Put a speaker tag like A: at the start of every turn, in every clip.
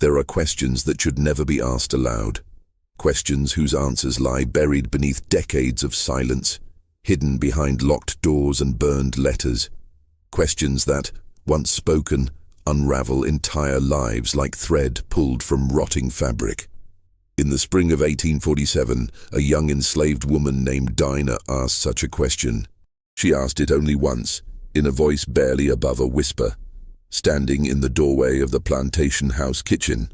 A: There are questions that should never be asked aloud. Questions whose answers lie buried beneath decades of silence, hidden behind locked doors and burned letters. Questions that, once spoken, unravel entire lives like thread pulled from rotting fabric. In the spring of 1847, a young enslaved woman named Dinah asked such a question. She asked it only once, in a voice barely above a whisper, standing in the doorway of the plantation house kitchen.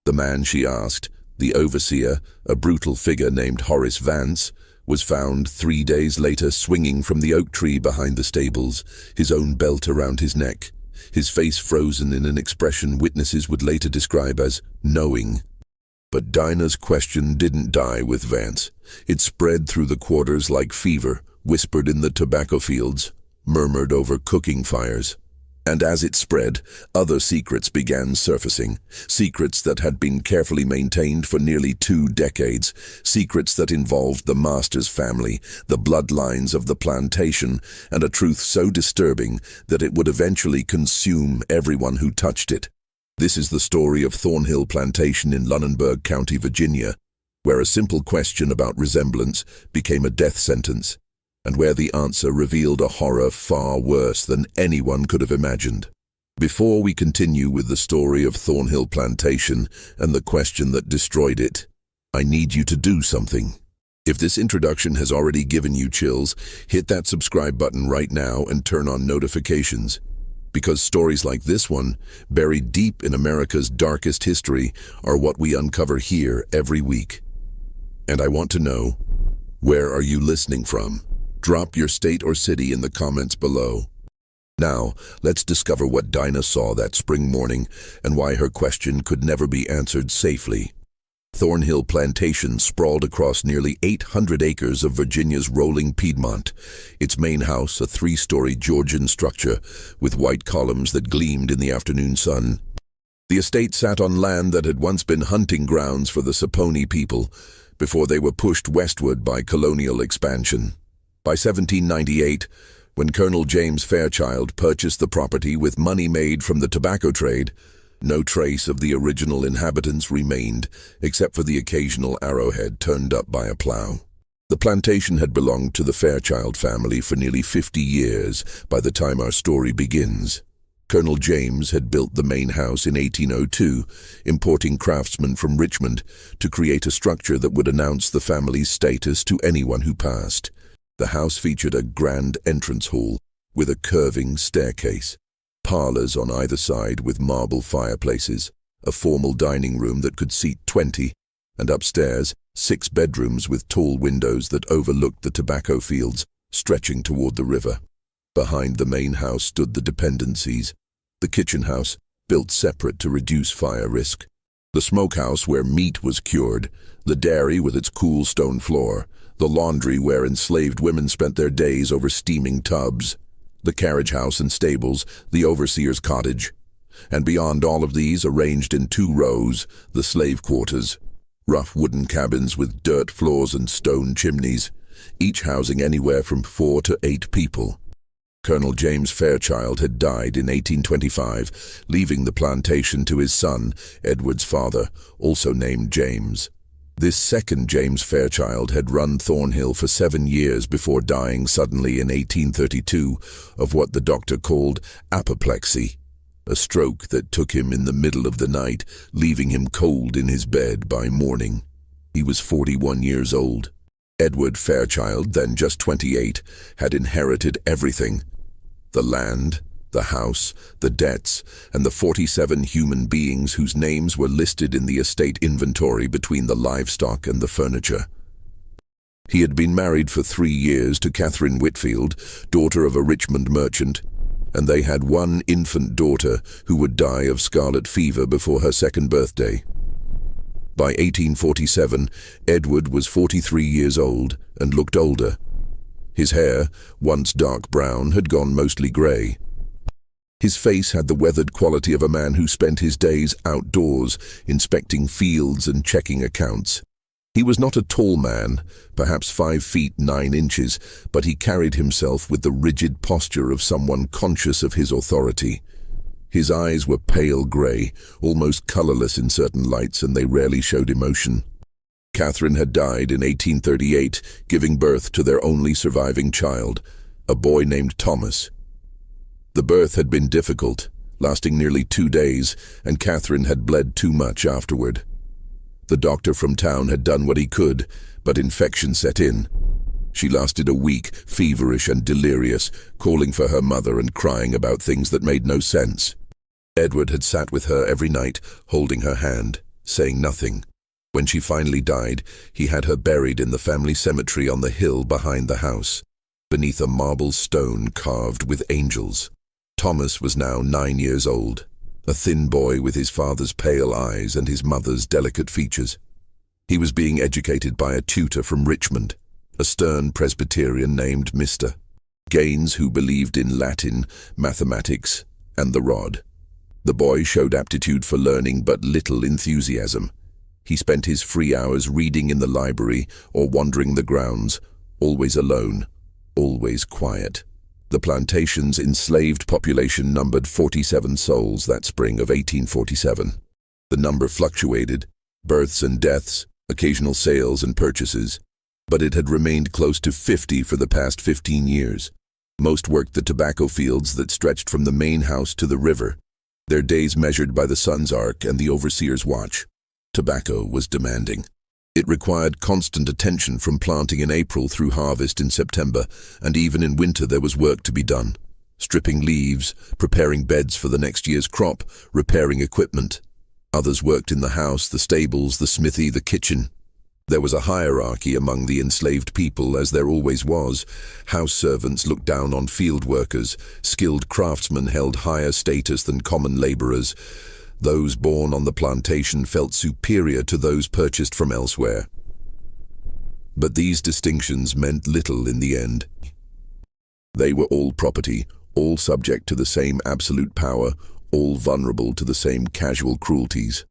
A: The man she asked, the overseer, a brutal figure named Horace Vance, was found 3 days later swinging from the oak tree behind the stables, his own belt around his neck, his face frozen in an expression witnesses would later describe as knowing. But Dinah's question didn't die with Vance. It spread through the quarters like fever, whispered in the tobacco fields, murmured over cooking fires. And as it spread, other secrets began surfacing, secrets that had been carefully maintained for nearly 2 decades, secrets that involved the master's family, the bloodlines of the plantation, and a truth so disturbing that it would eventually consume everyone who touched it. This is the story of Thornhill Plantation in Lunenburg County, Virginia, where a simple question about resemblance became a death sentence, and where the answer revealed a horror far worse than anyone could have imagined. Before we continue with the story of Thornhill Plantation and the question that destroyed it, I need you to do something. If this introduction has already given you chills, hit that subscribe button right now and turn on notifications. Because stories like this one, buried deep in America's darkest history, are what we uncover here every week. And I want to know, where are you listening from? Drop your state or city in the comments below. Now, let's discover what Dinah saw that spring morning and why her question could never be answered safely. Thornhill Plantation sprawled across nearly 800 acres of Virginia's rolling Piedmont, its main house a 3-story Georgian structure with white columns that gleamed in the afternoon sun. The estate sat on land that had once been hunting grounds for the Saponi people before they were pushed westward by colonial expansion. By 1798, when Colonel James Fairchild purchased the property with money made from the tobacco trade, no trace of the original inhabitants remained, except for the occasional arrowhead turned up by a plow. The plantation had belonged to the Fairchild family for nearly 50 years by the time our story begins. Colonel James had built the main house in 1802, importing craftsmen from Richmond to create a structure that would announce the family's status to anyone who passed. The house featured a grand entrance hall with a curving staircase, parlors on either side with marble fireplaces, a formal dining room that could seat 20, and upstairs, 6 bedrooms with tall windows that overlooked the tobacco fields stretching toward the river. Behind the main house stood the dependencies, the kitchen house, built separate to reduce fire risk, the smokehouse where meat was cured, the dairy with its cool stone floor, the laundry where enslaved women spent their days over steaming tubs, the carriage house and stables, the overseer's cottage, and beyond all of these, arranged in 2 rows, the slave quarters, rough wooden cabins with dirt floors and stone chimneys, each housing anywhere from 4 to 8 people. Colonel James Fairchild had died in 1825, leaving the plantation to his son, Edward's father, also named James. This second James Fairchild had run Thornhill for 7 years before dying suddenly in 1832 of what the doctor called apoplexy, a stroke that took him in the middle of the night, leaving him cold in his bed by morning. He was 41 years old. Edward Fairchild, then just 28, had inherited everything: the land, the house, the debts, and the 47 human beings whose names were listed in the estate inventory between the livestock and the furniture. He had been married for 3 years to Catherine Whitfield, daughter of a Richmond merchant, and they had 1 infant daughter who would die of scarlet fever before her 2nd birthday. By 1847, Edward was 43 years old and looked older. His hair, once dark brown, had gone mostly grey. His face had the weathered quality of a man who spent his days outdoors, inspecting fields and checking accounts. He was not a tall man, perhaps 5 feet 9 inches, but he carried himself with the rigid posture of someone conscious of his authority. His eyes were pale grey, almost colourless in certain lights, and they rarely showed emotion. Catherine had died in 1838, giving birth to their only surviving child, a boy named Thomas. The birth had been difficult, lasting nearly 2 days, and Catherine had bled too much afterward. The doctor from town had done what he could, but infection set in. She lasted a week, feverish and delirious, calling for her mother and crying about things that made no sense. Edward had sat with her every night, holding her hand, saying nothing. When she finally died, he had her buried in the family cemetery on the hill behind the house, beneath a marble stone carved with angels. Thomas was now 9 years old, a thin boy with his father's pale eyes and his mother's delicate features. He was being educated by a tutor from Richmond, a stern Presbyterian named Mr. Gaines, who believed in Latin, mathematics, and the rod. The boy showed aptitude for learning but little enthusiasm. He spent his free hours reading in the library or wandering the grounds, always alone, always quiet. The plantation's enslaved population numbered 47 souls that spring of 1847. The number fluctuated, births and deaths, occasional sales and purchases, but it had remained close to 50 for the past 15 years. Most worked the tobacco fields that stretched from the main house to the river, their days measured by the sun's arc and the overseer's watch. Tobacco was demanding. It required constant attention from planting in April through harvest in September, and even in winter there was work to be done. Stripping leaves, preparing beds for the next year's crop, repairing equipment. Others worked in the house, the stables, the smithy, the kitchen. There was a hierarchy among the enslaved people, as there always was. House servants looked down on field workers. Skilled craftsmen held higher status than common laborers. Those born on the plantation felt superior to those purchased from elsewhere. But these distinctions meant little in the end. They were all property, all subject to the same absolute power, all vulnerable to the same casual cruelties.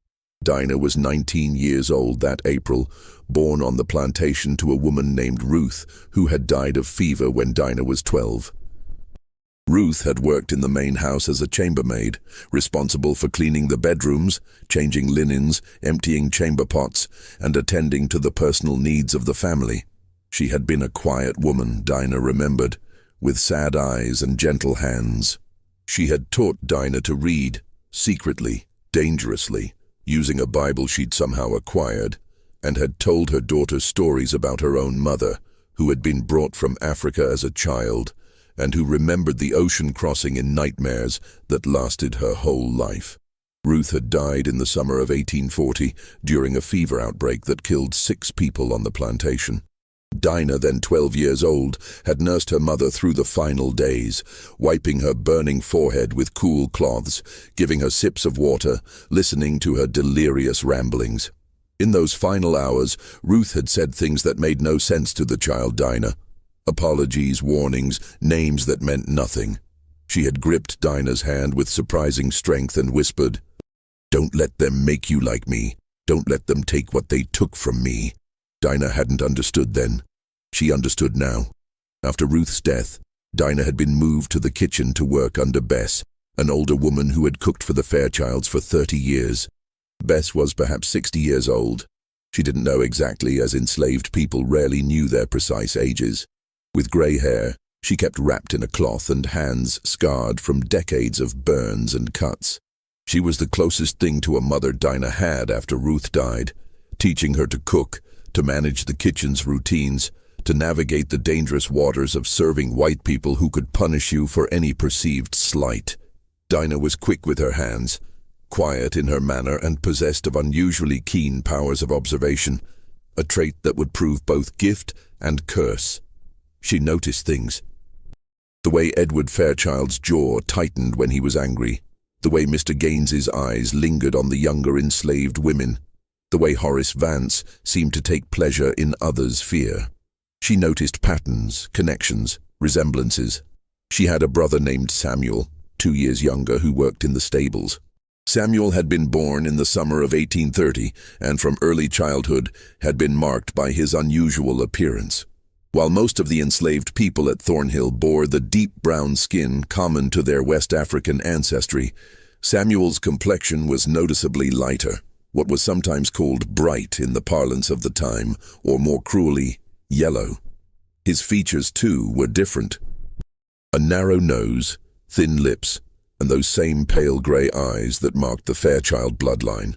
A: Dinah was 19 years old that April, born on the plantation to a woman named Ruth, who had died of fever when Dinah was 12. Ruth had worked in the main house as a chambermaid, responsible for cleaning the bedrooms, changing linens, emptying chamber pots, and attending to the personal needs of the family. She had been a quiet woman, Dinah remembered, with sad eyes and gentle hands. She had taught Dinah to read, secretly, dangerously, using a Bible she'd somehow acquired, and had told her daughter stories about her own mother, who had been brought from Africa as a child, and who remembered the ocean crossing in nightmares that lasted her whole life. Ruth had died in the summer of 1840 during a fever outbreak that killed 6 people on the plantation. Dinah, then 12 years old, had nursed her mother through the final days, wiping her burning forehead with cool cloths, giving her sips of water, listening to her delirious ramblings. In those final hours, Ruth had said things that made no sense to the child Dinah. Apologies, warnings, names that meant nothing. She had gripped Dinah's hand with surprising strength and whispered, "Don't let them make you like me. Don't let them take what they took from me." Dinah hadn't understood then. She understood now. After Ruth's death, Dinah had been moved to the kitchen to work under Bess, an older woman who had cooked for the Fairchilds for 30 years. Bess was perhaps 60 years old. She didn't know exactly, as enslaved people rarely knew their precise ages. With grey hair, she kept wrapped in a cloth and hands scarred from decades of burns and cuts. She was the closest thing to a mother Dinah had after Ruth died, teaching her to cook, to manage the kitchen's routines, to navigate the dangerous waters of serving white people who could punish you for any perceived slight. Dinah was quick with her hands, quiet in her manner, and possessed of unusually keen powers of observation, a trait that would prove both gift and curse. She noticed things. The way Edward Fairchild's jaw tightened when he was angry, the way Mr. Gaines's eyes lingered on the younger enslaved women, the way Horace Vance seemed to take pleasure in others' fear. She noticed patterns, connections, resemblances. She had a brother named Samuel, 2 years younger, who worked in the stables. Samuel had been born in the summer of 1830, and from early childhood had been marked by his unusual appearance. While most of the enslaved people at Thornhill bore the deep brown skin common to their West African ancestry, Samuel's complexion was noticeably lighter, what was sometimes called bright in the parlance of the time, or more cruelly, yellow. His features, too, were different. A narrow nose, thin lips, and those same pale grey eyes that marked the Fairchild bloodline.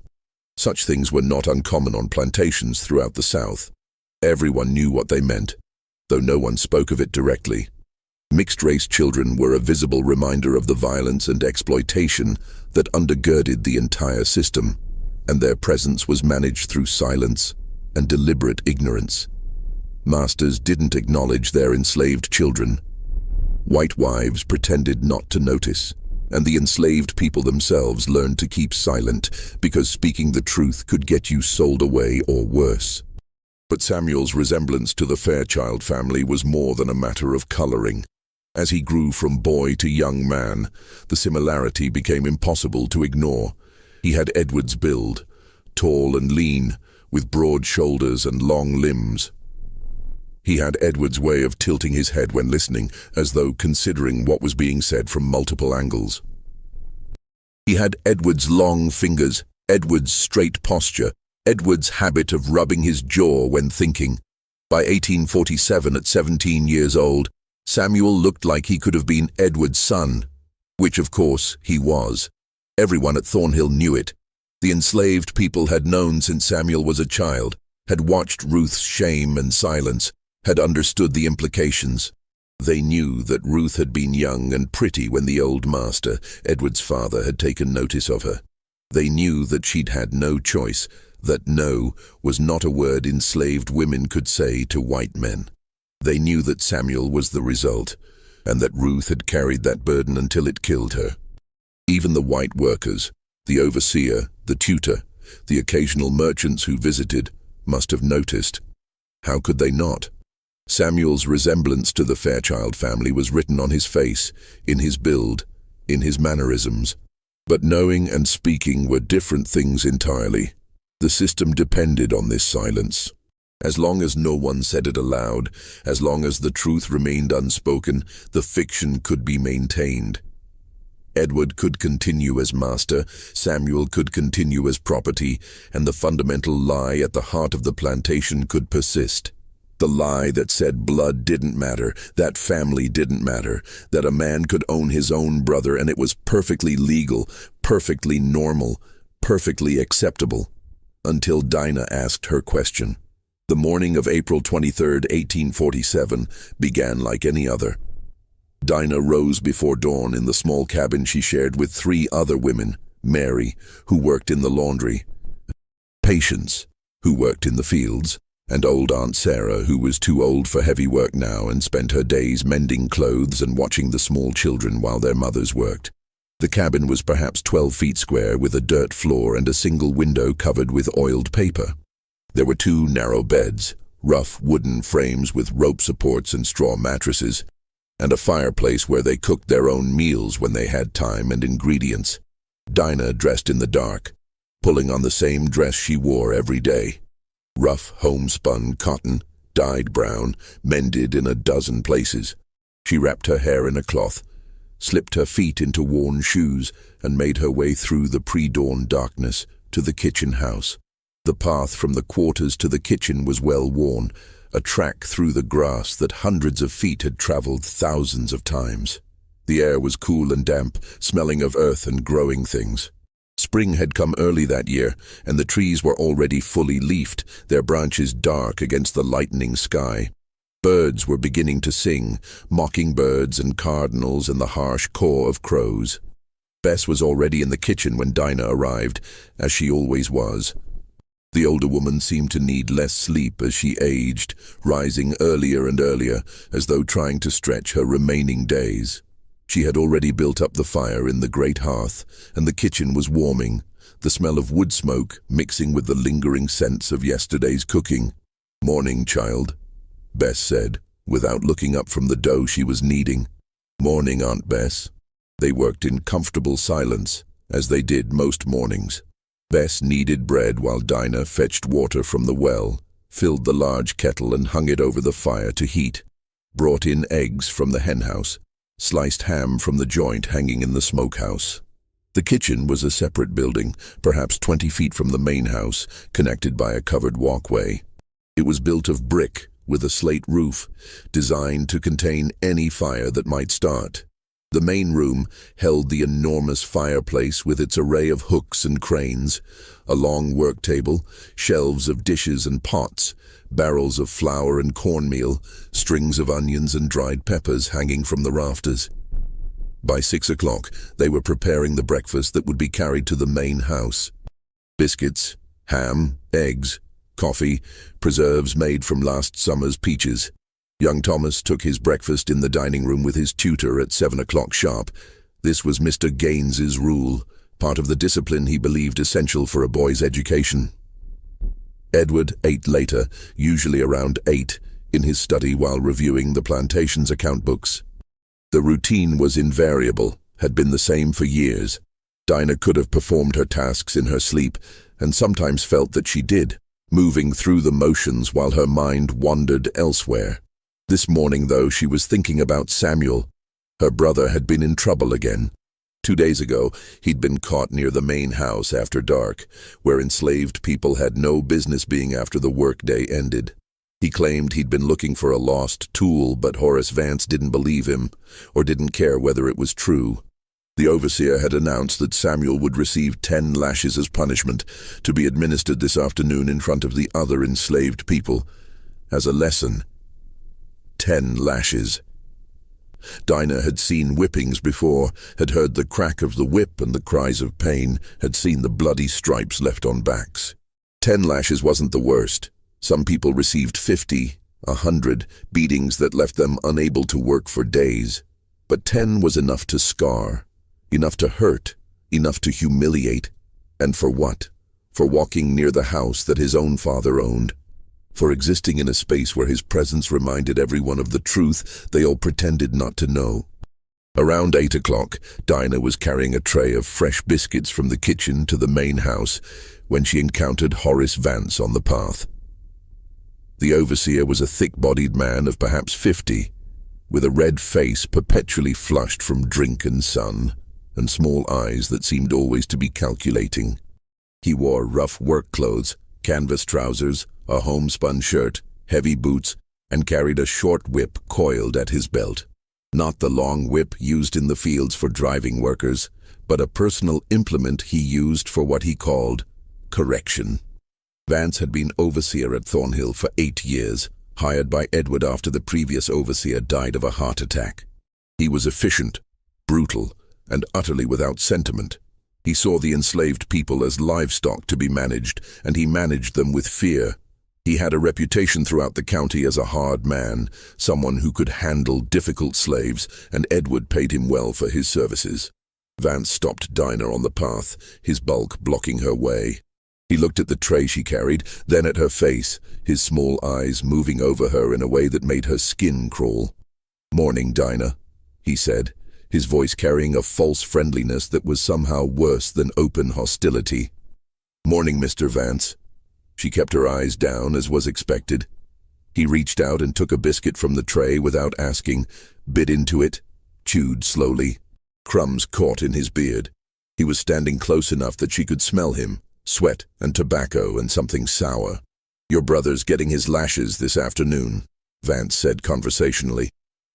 A: Such things were not uncommon on plantations throughout the South. Everyone knew what they meant, though no one spoke of it directly. Mixed-race children were a visible reminder of the violence and exploitation that undergirded the entire system, and their presence was managed through silence and deliberate ignorance. Masters didn't acknowledge their enslaved children. White wives pretended not to notice, and the enslaved people themselves learned to keep silent because speaking the truth could get you sold away or worse. But Samuel's resemblance to the Fairchild family was more than a matter of coloring. As he grew from boy to young man, the similarity became impossible to ignore. He had Edward's build, tall and lean, with broad shoulders and long limbs. He had Edward's way of tilting his head when listening, as though considering what was being said from multiple angles. He had Edward's long fingers, Edward's straight posture, Edward's habit of rubbing his jaw when thinking. By 1847, at 17 years old, Samuel looked like he could have been Edward's son, which of course he was. Everyone at Thornhill knew it. The enslaved people had known since Samuel was a child, had watched Ruth's shame and silence, had understood the implications. They knew that Ruth had been young and pretty when the old master, Edward's father, had taken notice of her. They knew that she'd had no choice, that no was not a word enslaved women could say to white men. They knew that Samuel was the result, and that Ruth had carried that burden until it killed her. Even the white workers, the overseer, the tutor, the occasional merchants who visited, must have noticed. How could they not? Samuel's resemblance to the Fairchild family was written on his face, in his build, in his mannerisms. But knowing and speaking were different things entirely. The system depended on this silence. As long as no one said it aloud, as long as the truth remained unspoken, the fiction could be maintained. Edward could continue as master, Samuel could continue as property, and the fundamental lie at the heart of the plantation could persist. The lie that said blood didn't matter, that family didn't matter, that a man could own his own brother and it was perfectly legal, perfectly normal, perfectly acceptable. Until Dinah asked her question. The morning of April 23, 1847, began like any other. Dinah rose before dawn in the small cabin she shared with 3 other women, Mary, who worked in the laundry, Patience, who worked in the fields, and old Aunt Sarah, who was too old for heavy work now and spent her days mending clothes and watching the small children while their mothers worked. The cabin was perhaps 12 feet square with a dirt floor and a single window covered with oiled paper. There were 2 narrow beds, rough wooden frames with rope supports and straw mattresses, and a fireplace where they cooked their own meals when they had time and ingredients. Dinah dressed in the dark, pulling on the same dress she wore every day. Rough homespun cotton, dyed brown, mended in a dozen places. She wrapped her hair in a cloth, slipped her feet into worn shoes, and made her way through the pre-dawn darkness to the kitchen house. The path from the quarters to the kitchen was well worn, a track through the grass that hundreds of feet had traveled thousands of times. The air was cool and damp, smelling of earth and growing things. Spring had come early that year, and the trees were already fully leafed, their branches dark against the lightening sky. Birds were beginning to sing, mockingbirds and cardinals and the harsh caw of crows. Bess was already in the kitchen when Dinah arrived, as she always was. The older woman seemed to need less sleep as she aged, rising earlier and earlier, as though trying to stretch her remaining days. She had already built up the fire in the great hearth, and the kitchen was warming, the smell of wood smoke mixing with the lingering scents of yesterday's cooking. "Morning, child," Bess said, without looking up from the dough she was kneading. "Morning, Aunt Bess." They worked in comfortable silence, as they did most mornings. Bess kneaded bread while Dinah fetched water from the well, filled the large kettle and hung it over the fire to heat, brought in eggs from the henhouse, sliced ham from the joint hanging in the smokehouse. The kitchen was a separate building, perhaps 20 feet from the main house, connected by a covered walkway. It was built of brick, with a slate roof, designed to contain any fire that might start. The main room held the enormous fireplace with its array of hooks and cranes, a long work table, shelves of dishes and pots, barrels of flour and cornmeal, strings of onions and dried peppers hanging from the rafters. By 6 o'clock, they were preparing the breakfast that would be carried to the main house. Biscuits, ham, eggs, coffee, preserves made from last summer's peaches. Young Thomas took his breakfast in the dining room with his tutor at 7 o'clock sharp. This was Mr. Gaines's rule, part of the discipline he believed essential for a boy's education. Edward ate later, usually around 8, in his study while reviewing the plantation's account books. The routine was invariable, had been the same for years. Dinah could have performed her tasks in her sleep, and sometimes felt that she did, moving through the motions while her mind wandered elsewhere. This morning, though, she was thinking about Samuel. Her brother had been in trouble again. 2 days ago, he'd been caught near the main house after dark, where enslaved people had no business being after the workday ended. He claimed he'd been looking for a lost tool, but Horace Vance didn't believe him, or didn't care whether it was true. The overseer had announced that Samuel would receive 10 lashes as punishment, to be administered this afternoon in front of the other enslaved people. As a lesson. 10 lashes. Dinah had seen whippings before, had heard the crack of the whip and the cries of pain, had seen the bloody stripes left on backs. 10 lashes wasn't the worst. Some people received 50, 100 beatings that left them unable to work for days. But 10 was enough to scar, enough to hurt, enough to humiliate. And for what? For walking near the house that his own father owned. For existing in a space where his presence reminded everyone of the truth they all pretended not to know. Around 8 o'clock, Dinah was carrying a tray of fresh biscuits from the kitchen to the main house when she encountered Horace Vance on the path. The overseer was a thick-bodied man of perhaps 50, with a red face perpetually flushed from drink and sun, and small eyes that seemed always to be calculating. He wore rough work clothes, canvas trousers, a homespun shirt, heavy boots, and carried a short whip coiled at his belt. Not the long whip used in the fields for driving workers, but a personal implement he used for what he called correction. Vance had been overseer at Thornhill for 8 years, hired by Edward after the previous overseer died of a heart attack. He was efficient, brutal, and utterly without sentiment. He saw the enslaved people as livestock to be managed, and he managed them with fear. He had a reputation throughout the county as a hard man, someone who could handle difficult slaves, and Edward paid him well for his services. Vance stopped Dinah on the path, his bulk blocking her way. He looked at the tray she carried, then at her face, his small eyes moving over her in a way that made her skin crawl. "Morning, Dinah," he said, his voice carrying a false friendliness that was somehow worse than open hostility. "Morning, Mr. Vance." She kept her eyes down, as was expected. He reached out and took a biscuit from the tray without asking, bit into it, chewed slowly. Crumbs caught in his beard. He was standing close enough that she could smell him, sweat and tobacco and something sour. "Your brother's getting his lashes this afternoon," Vance said conversationally.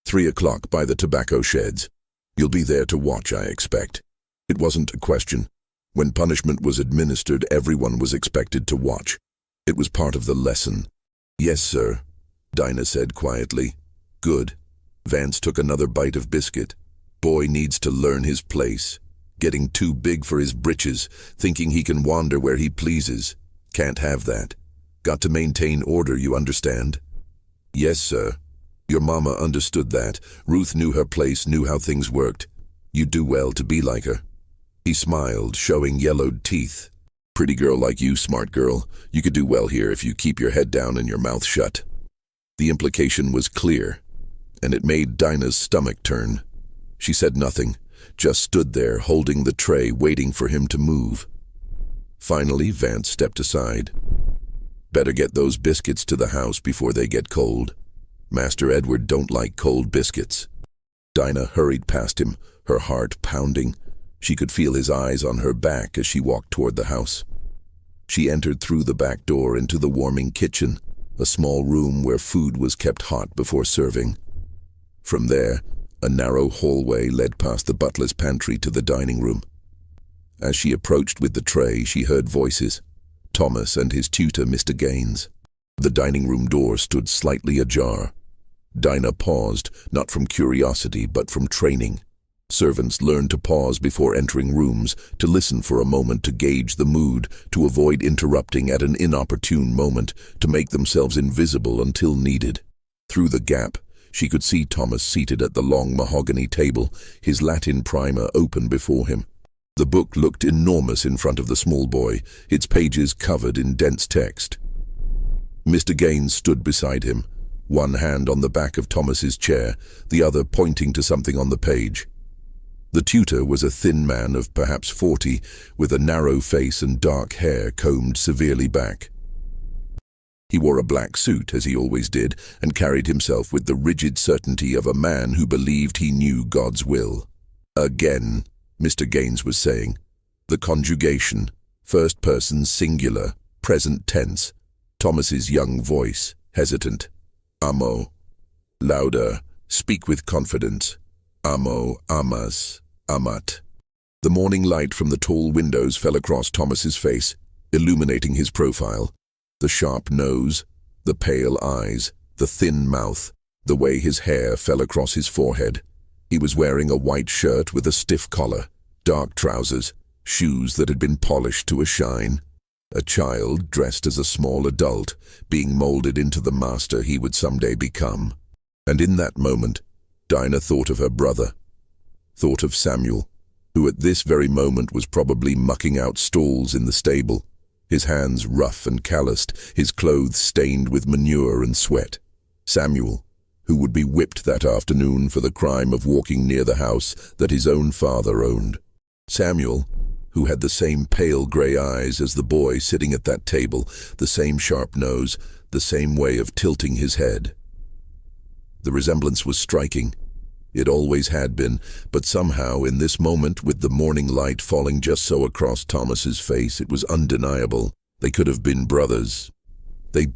A: 3 o'clock by the tobacco sheds. "You'll be there to watch, I expect." It wasn't a question. When punishment was administered, everyone was expected to watch. It was part of the lesson. "Yes, sir," Dinah said quietly. "Good." Vance took another bite of biscuit. Boy needs to learn his place. Getting too big for his britches, thinking he can wander where he pleases. Can't have that. Got to maintain order, you understand? "Yes, sir." "Your mama understood that. Ruth knew her place, knew how things worked. You'd do well to be like her." He smiled, showing yellowed teeth. "Pretty girl like you, smart girl. You could do well here if you keep your head down and your mouth shut." The implication was clear, and it made Dinah's stomach turn. She said nothing, just stood there holding the tray, waiting for him to move. Finally, Vance stepped aside. "Better get those biscuits to the house before they get cold. Master Edward don't like cold biscuits." Dinah hurried past him, her heart pounding. She could feel his eyes on her back as she walked toward the house. She entered through the back door into the warming kitchen, a small room where food was kept hot before serving. From there, a narrow hallway led past the butler's pantry to the dining room. As she approached with the tray, she heard voices. Thomas and his tutor, Mr. Gaines. The dining room door stood slightly ajar. Dinah paused, not from curiosity, but from training. Servants learned to pause before entering rooms, to listen for a moment to gauge the mood, to avoid interrupting at an inopportune moment, to make themselves invisible until needed. Through the gap, she could see Thomas seated at the long mahogany table, his Latin primer open before him. The book looked enormous in front of the small boy, its pages covered in dense text. Mr. Gaines stood beside him, one hand on the back of Thomas's chair, the other pointing to something on the page. The tutor was a thin man of perhaps 40, with a narrow face and dark hair combed severely back. He wore a black suit, as he always did, and carried himself with the rigid certainty of a man who believed he knew God's will. Again, Mr. Gaines was saying. The conjugation, first person singular, present tense. Thomas's young voice, hesitant. Amo. Louder, speak with confidence. Amo, amas, amat. The morning light from the tall windows fell across Thomas's face, illuminating his profile. The sharp nose, the pale eyes, the thin mouth, the way his hair fell across his forehead. He was wearing a white shirt with a stiff collar, dark trousers, shoes that had been polished to a shine. A child dressed as a small adult, being molded into the master he would someday become. And in that moment, Dinah thought of her brother, thought of Samuel, who at this very moment was probably mucking out stalls in the stable, his hands rough and calloused, his clothes stained with manure and sweat. Samuel, who would be whipped that afternoon for the crime of walking near the house that his own father owned. Samuel, who had the same pale grey eyes as the boy sitting at that table, the same sharp nose, the same way of tilting his head. The resemblance was striking. It always had been, but somehow in this moment, with the morning light falling just so across Thomas's face, it was undeniable. They could have been brothers. They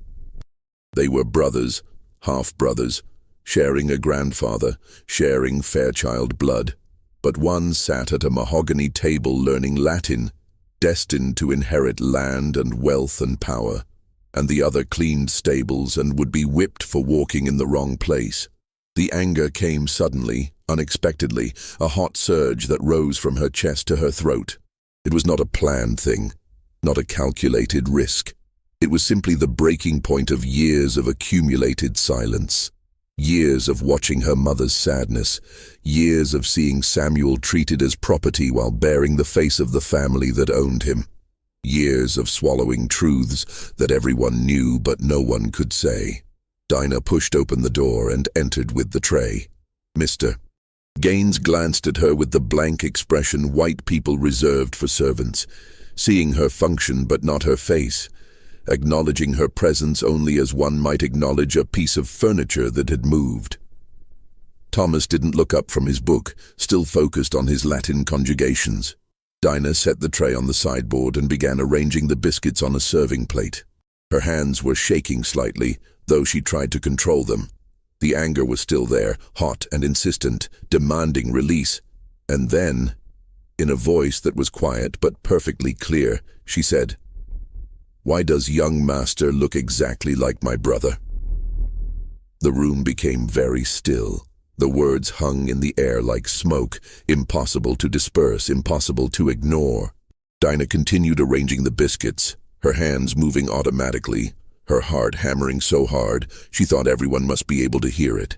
A: were brothers, half-brothers, sharing a grandfather, sharing Fairchild blood. But one sat at a mahogany table learning Latin, destined to inherit land and wealth and power, and the other cleaned stables and would be whipped for walking in the wrong place. The anger came suddenly, unexpectedly, a hot surge that rose from her chest to her throat. It was not a planned thing, not a calculated risk. It was simply the breaking point of years of accumulated silence. Years of watching her mother's sadness, years of seeing Samuel treated as property while bearing the face of the family that owned him. Years of swallowing truths that everyone knew but no one could say. Dinah pushed open the door and entered with the tray. Mr. Gaines glanced at her with the blank expression white people reserved for servants, seeing her function but not her face, acknowledging her presence only as one might acknowledge a piece of furniture that had moved. Thomas didn't look up from his book, still focused on his Latin conjugations. Dinah set the tray on the sideboard and began arranging the biscuits on a serving plate. Her hands were shaking slightly, though she tried to control them. The anger was still there, hot and insistent, demanding release. And then, in a voice that was quiet but perfectly clear, she said, "Why does young master look exactly like my brother?" The room became very still. The words hung in the air like smoke, impossible to disperse, impossible to ignore. Dinah continued arranging the biscuits, her hands moving automatically, her heart hammering so hard she thought everyone must be able to hear it.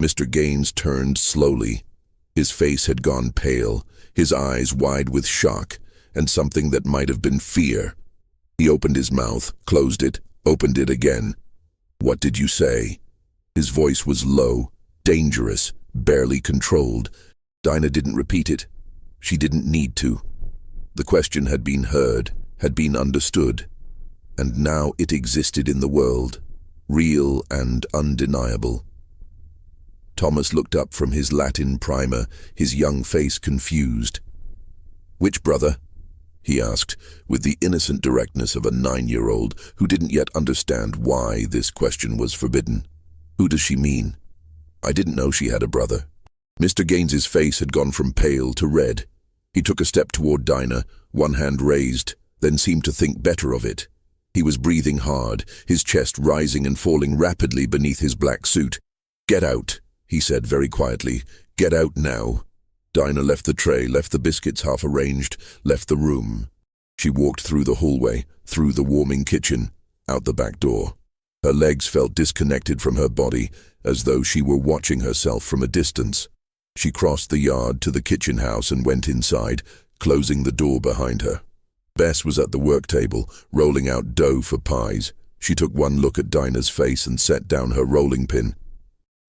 A: Mr. Gaines turned slowly. His face had gone pale, his eyes wide with shock, and something that might have been fear. He opened his mouth, closed it, opened it again. "What did you say?" His voice was low, dangerous, barely controlled. Dinah didn't repeat it. She didn't need to. The question had been heard, had been understood, and now it existed in the world, real and undeniable. Thomas looked up from his Latin primer, his young face confused. "Which brother?" he asked, with the innocent directness of a 9-year-old who didn't yet understand why this question was forbidden. "Who does she mean?" "I didn't know she had a brother." Mr. Gaines's face had gone from pale to red. He took a step toward Dinah, one hand raised, then seemed to think better of it. He was breathing hard, his chest rising and falling rapidly beneath his black suit. "Get out," he said very quietly. "Get out now." Dinah left the tray, left the biscuits half arranged, left the room. She walked through the hallway, through the warming kitchen, out the back door. Her legs felt disconnected from her body, as though she were watching herself from a distance. She crossed the yard to the kitchen house and went inside, closing the door behind her. Bess was at the work table, rolling out dough for pies. She took one look at Dinah's face and set down her rolling pin.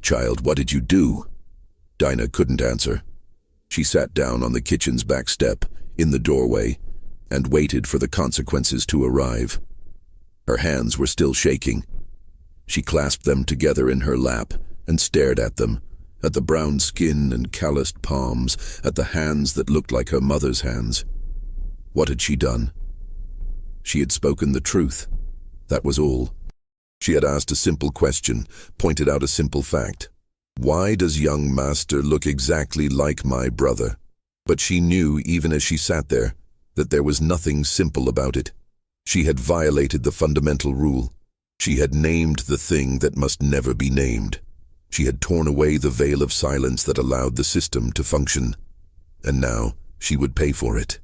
A: "Child, what did you do?" Dinah couldn't answer. She sat down on the kitchen's back step, in the doorway, and waited for the consequences to arrive. Her hands were still shaking. She clasped them together in her lap and stared at them, at the brown skin and calloused palms, at the hands that looked like her mother's hands. What had she done? She had spoken the truth. That was all. She had asked a simple question, pointed out a simple fact. Why does young master look exactly like my brother? But she knew, even as she sat there, that there was nothing simple about it. She had violated the fundamental rule. She had named the thing that must never be named. She had torn away the veil of silence that allowed the system to function. And now she would pay for it.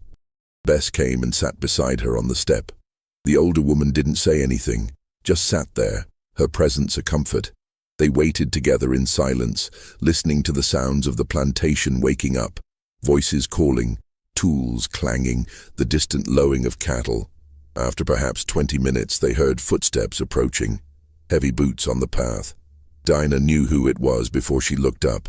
A: Bess came and sat beside her on the step. The older woman didn't say anything, just sat there, her presence a comfort. They waited together in silence, listening to the sounds of the plantation waking up, voices calling, tools clanging, the distant lowing of cattle. After perhaps 20 minutes, they heard footsteps approaching, heavy boots on the path. Dinah knew who it was before she looked up.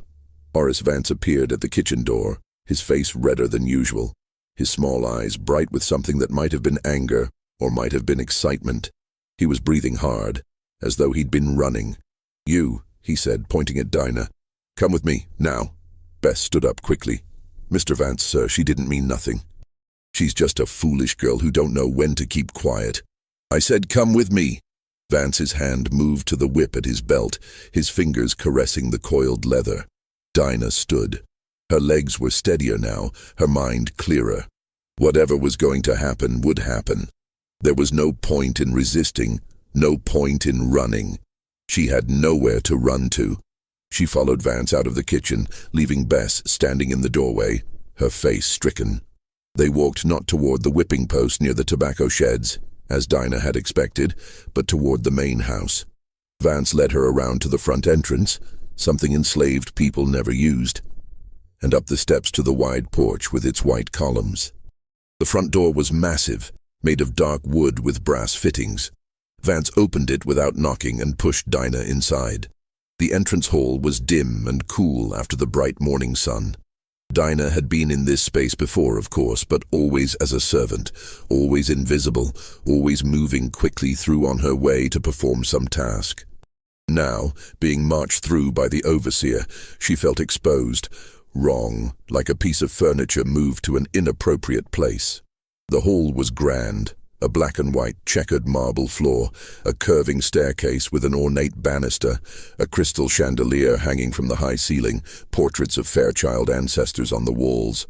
A: Horace Vance appeared at the kitchen door, his face redder than usual, his small eyes bright with something that might have been anger or might have been excitement. He was breathing hard, as though he'd been running. "You," he said, pointing at Dinah. "Come with me, now." Bess stood up quickly. "Mr. Vance, sir, she didn't mean nothing. She's just a foolish girl who don't know when to keep quiet." "I said come with me." Vance's hand moved to the whip at his belt, his fingers caressing the coiled leather. Dinah stood. Her legs were steadier now, her mind clearer. Whatever was going to happen would happen. There was no point in resisting, no point in running. She had nowhere to run to. She followed Vance out of the kitchen, leaving Bess standing in the doorway, her face stricken. They walked not toward the whipping post near the tobacco sheds, as Dinah had expected, but toward the main house. Vance led her around to the front entrance, something enslaved people never used, and up the steps to the wide porch with its white columns. The front door was massive, made of dark wood with brass fittings. Vance opened it without knocking and pushed Dinah inside. The entrance hall was dim and cool after the bright morning sun. Dinah had been in this space before, of course, but always as a servant, always invisible, always moving quickly through on her way to perform some task. Now, being marched through by the overseer, she felt exposed, wrong, like a piece of furniture moved to an inappropriate place. The hall was grand, a black and white checkered marble floor, a curving staircase with an ornate banister, a crystal chandelier hanging from the high ceiling, portraits of Fairchild ancestors on the walls.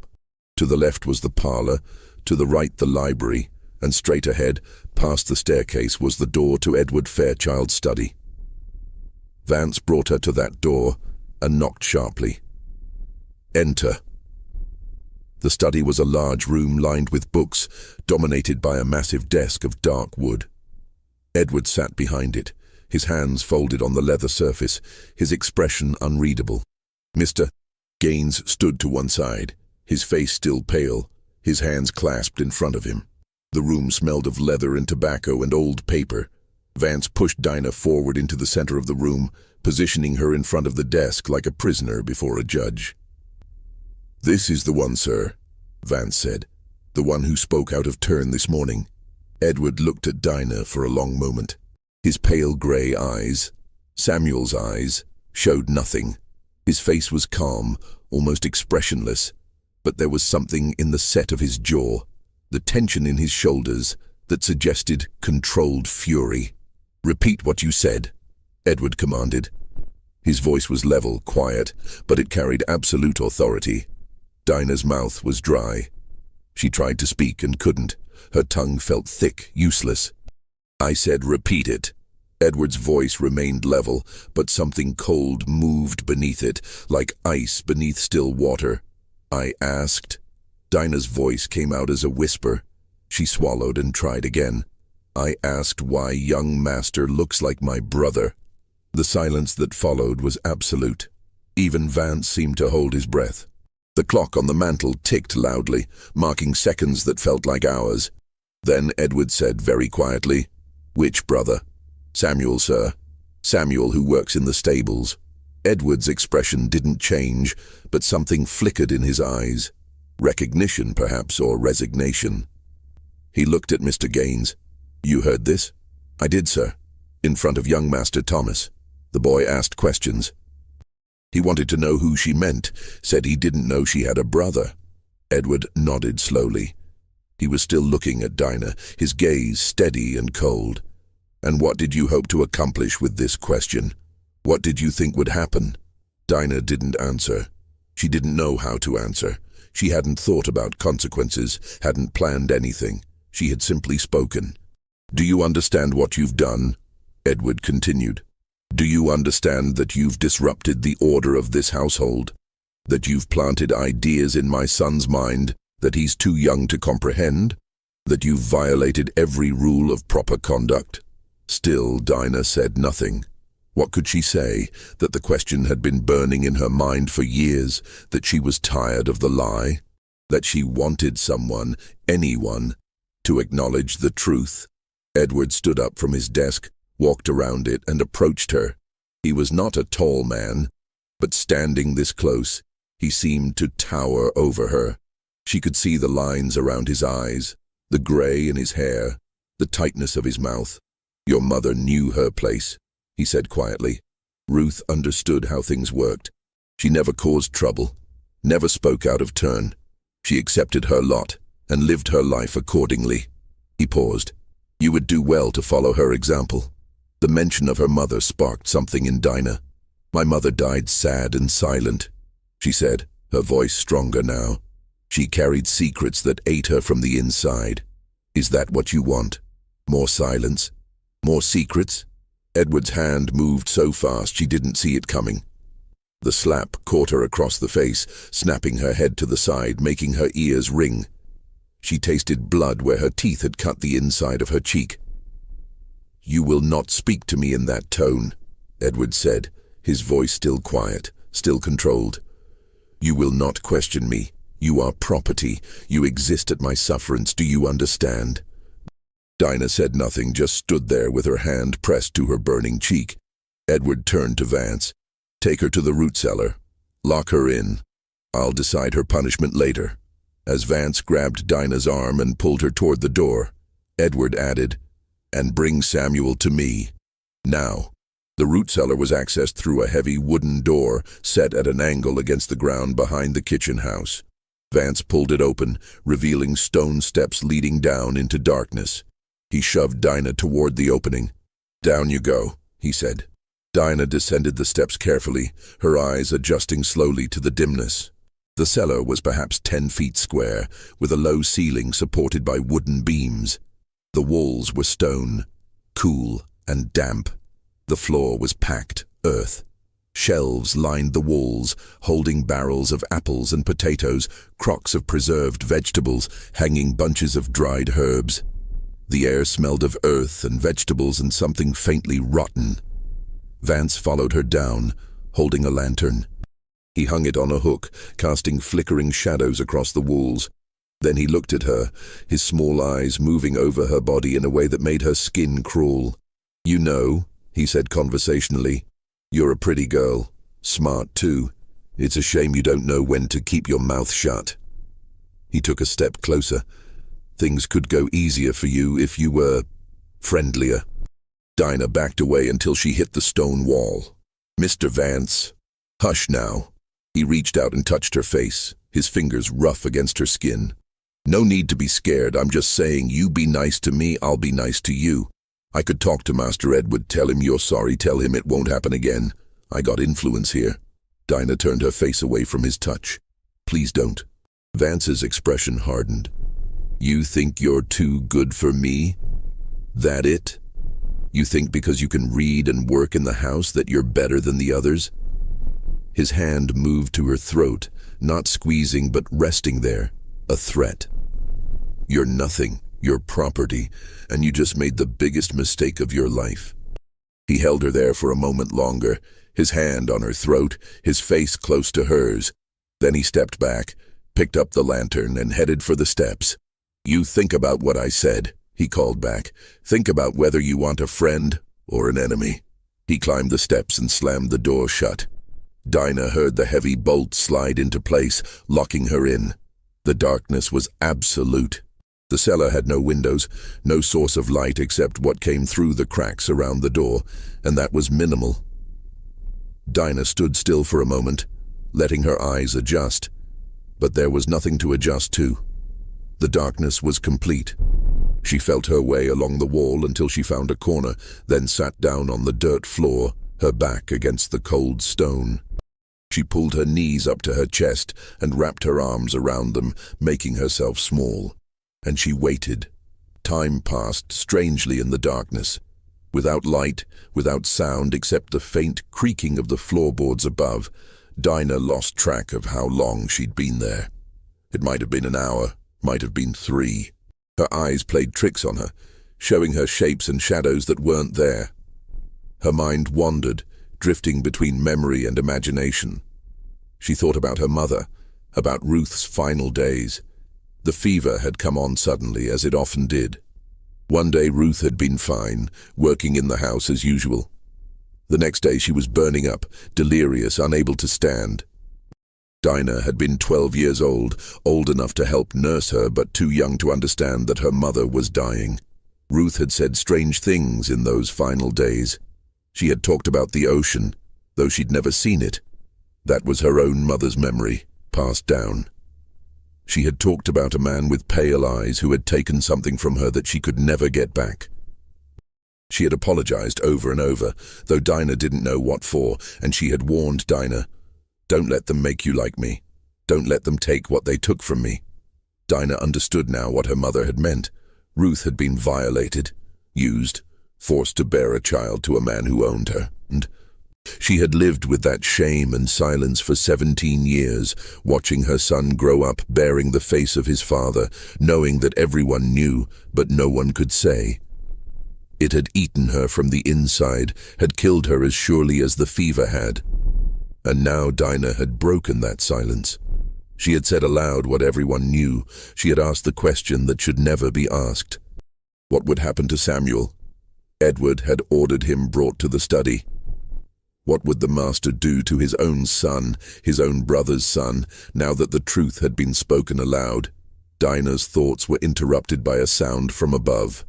A: To the left was the parlor, to the right the library, and straight ahead, past the staircase, was the door to Edward Fairchild's study. Vance brought her to that door and knocked sharply. "Enter." The study was a large room lined with books, dominated by a massive desk of dark wood. Edward sat behind it, his hands folded on the leather surface, his expression unreadable. Mr. Gaines stood to one side, his face still pale, his hands clasped in front of him. The room smelled of leather and tobacco and old paper. Vance pushed Dinah forward into the center of the room, positioning her in front of the desk like a prisoner before a judge. "This is the one, sir," Vance said, "the one who spoke out of turn this morning." Edward looked at Dinah for a long moment. His pale grey eyes, Samuel's eyes, showed nothing. His face was calm, almost expressionless. but there was something in the set of his jaw, the tension in his shoulders, that suggested controlled fury. "Repeat what you said," Edward commanded. His voice was level, quiet, but it carried absolute authority. Dinah's mouth was dry. She tried to speak and couldn't. Her tongue felt thick, useless. "I said repeat it." Edward's voice remained level, but something cold moved beneath it, like ice beneath still water. "I asked." Dinah's voice came out as a whisper. She swallowed and tried again. "I asked why young master looks like my brother." The silence that followed was absolute. Even Vance seemed to hold his breath. The clock on the mantel ticked loudly, marking seconds that felt like hours. Then Edward said very quietly, "Which brother?" "Samuel, sir. Samuel, who works in the stables." Edward's expression didn't change, but something flickered in his eyes. Recognition, perhaps, or resignation. He looked at Mr. Gaines. "You heard this?" "I did, sir. In front of young Master Thomas." The boy asked questions. He wanted to know who she meant, said he didn't know she had a brother. Edward nodded slowly. He was still looking at Dinah, his gaze steady and cold. "And what did you hope to accomplish with this question? What did you think would happen?" Dinah didn't answer. She didn't know how to answer. She hadn't thought about consequences, hadn't planned anything. She had simply spoken. "Do you understand what you've done?" Edward continued. "Do you understand that you've disrupted the order of this household? That you've planted ideas in my son's mind that he's too young to comprehend? That you've violated every rule of proper conduct?" Still, Dinah said nothing. What could she say? That the question had been burning in her mind for years, that she was tired of the lie, that she wanted someone, anyone, to acknowledge the truth. Edward stood up from his desk, walked around it, and approached her. He was not a tall man, but standing this close, he seemed to tower over her. She could see the lines around his eyes, the gray in his hair, the tightness of his mouth. "Your mother knew her place," he said quietly. "Ruth understood how things worked. She never caused trouble, never spoke out of turn. She accepted her lot and lived her life accordingly." He paused. "You would do well to follow her example." The mention of her mother sparked something in Dinah. "My mother died sad and silent," she said, her voice stronger now. "She carried secrets that ate her from the inside. Is that what you want? More silence? More secrets?" Edward's hand moved so fast she didn't see it coming. The slap caught her across the face, snapping her head to the side, making her ears ring. She tasted blood where her teeth had cut the inside of her cheek. "You will not speak to me in that tone," Edward said, his voice still quiet, still controlled. "You will not question me. You are property. You exist at my sufferance. Do you understand?" Dinah said nothing, just stood there with her hand pressed to her burning cheek. Edward turned to Vance. "Take her to the root cellar. Lock her in. I'll decide her punishment later." As Vance grabbed Dinah's arm and pulled her toward the door, Edward added, "And bring Samuel to me. Now." The root cellar was accessed through a heavy wooden door set at an angle against the ground behind the kitchen house. Vance pulled it open, revealing stone steps leading down into darkness. He shoved Dinah toward the opening. "Down you go," he said. Dinah descended the steps carefully, her eyes adjusting slowly to the dimness. The cellar was perhaps 10 feet square, with a low ceiling supported by wooden beams. The walls were stone, cool and damp. The floor was packed earth. Shelves lined the walls, holding barrels of apples and potatoes, crocks of preserved vegetables, hanging bunches of dried herbs. The air smelled of earth and vegetables and something faintly rotten. Vance followed her down, holding a lantern. He hung it on a hook, casting flickering shadows across the walls. Then he looked at her, his small eyes moving over her body in a way that made her skin crawl. "You know," he said conversationally, "you're a pretty girl. Smart, too. It's a shame you don't know when to keep your mouth shut." He took a step closer. "Things could go easier for you if you were friendlier." Dinah backed away until she hit the stone wall. "Mr. Vance." "Hush now." He reached out and touched her face. his fingers rough against her skin. "No need to be scared. I'm just saying, you be nice to me, I'll be nice to you. I could talk to Master Edward, tell him you're sorry, tell him it won't happen again. I got influence here." Dinah turned her face away from his touch. "Please don't." Vance's expression hardened. "You think you're too good for me? That it? You think because you can read and work in the house that you're better than the others?" His hand moved to her throat, not squeezing but resting there, a threat. "You're nothing, you're property, and you just made the biggest mistake of your life." He held her there for a moment longer, his hand on her throat, his face close to hers. Then he stepped back, picked up the lantern, and headed for the steps. "You think about what I said," he called back. "Think about whether you want a friend or an enemy." He climbed the steps and slammed the door shut. Dinah heard the heavy bolt slide into place, locking her in. The darkness was absolute. The cellar had no windows, no source of light except what came through the cracks around the door, and that was minimal. Dinah stood still for a moment, letting her eyes adjust. But there was nothing to adjust to. The darkness was complete. She felt her way along the wall until she found a corner, then sat down on the dirt floor, her back against the cold stone. She pulled her knees up to her chest and wrapped her arms around them, making herself small. And she waited. Time passed strangely in the darkness. Without light, without sound except the faint creaking of the floorboards above, Dinah lost track of how long she'd been there. It might have been an hour, might have been 3. Her eyes played tricks on her, showing her shapes and shadows that weren't there. Her mind wandered, drifting between memory and imagination. She thought about her mother, about Ruth's final days. The fever had come on suddenly, as it often did. One day Ruth had been fine, working in the house as usual. The next day she was burning up, delirious, unable to stand. Dinah had been 12 years old, old enough to help nurse her, but too young to understand that her mother was dying. Ruth had said strange things in those final days. She had talked about the ocean, though she'd never seen it. That was her own mother's memory, passed down. She had talked about a man with pale eyes who had taken something from her that she could never get back. She had apologized over and over, though Dinah didn't know what for, and she had warned Dinah, "Don't let them make you like me. Don't let them take what they took from me." Dinah understood now what her mother had meant. Ruth had been violated, used, forced to bear a child to a man who owned her, and she had lived with that shame and silence for 17 years, watching her son grow up bearing the face of his father, knowing that everyone knew, but no one could say. It had eaten her from the inside, had killed her as surely as the fever had. And now Dinah had broken that silence. She had said aloud what everyone knew. She had asked the question that should never be asked. What would happen to Samuel? Edward had ordered him brought to the study. What would the master do to his own son, his own brother's son, now that the truth had been spoken aloud? Dinah's thoughts were interrupted by a sound from above.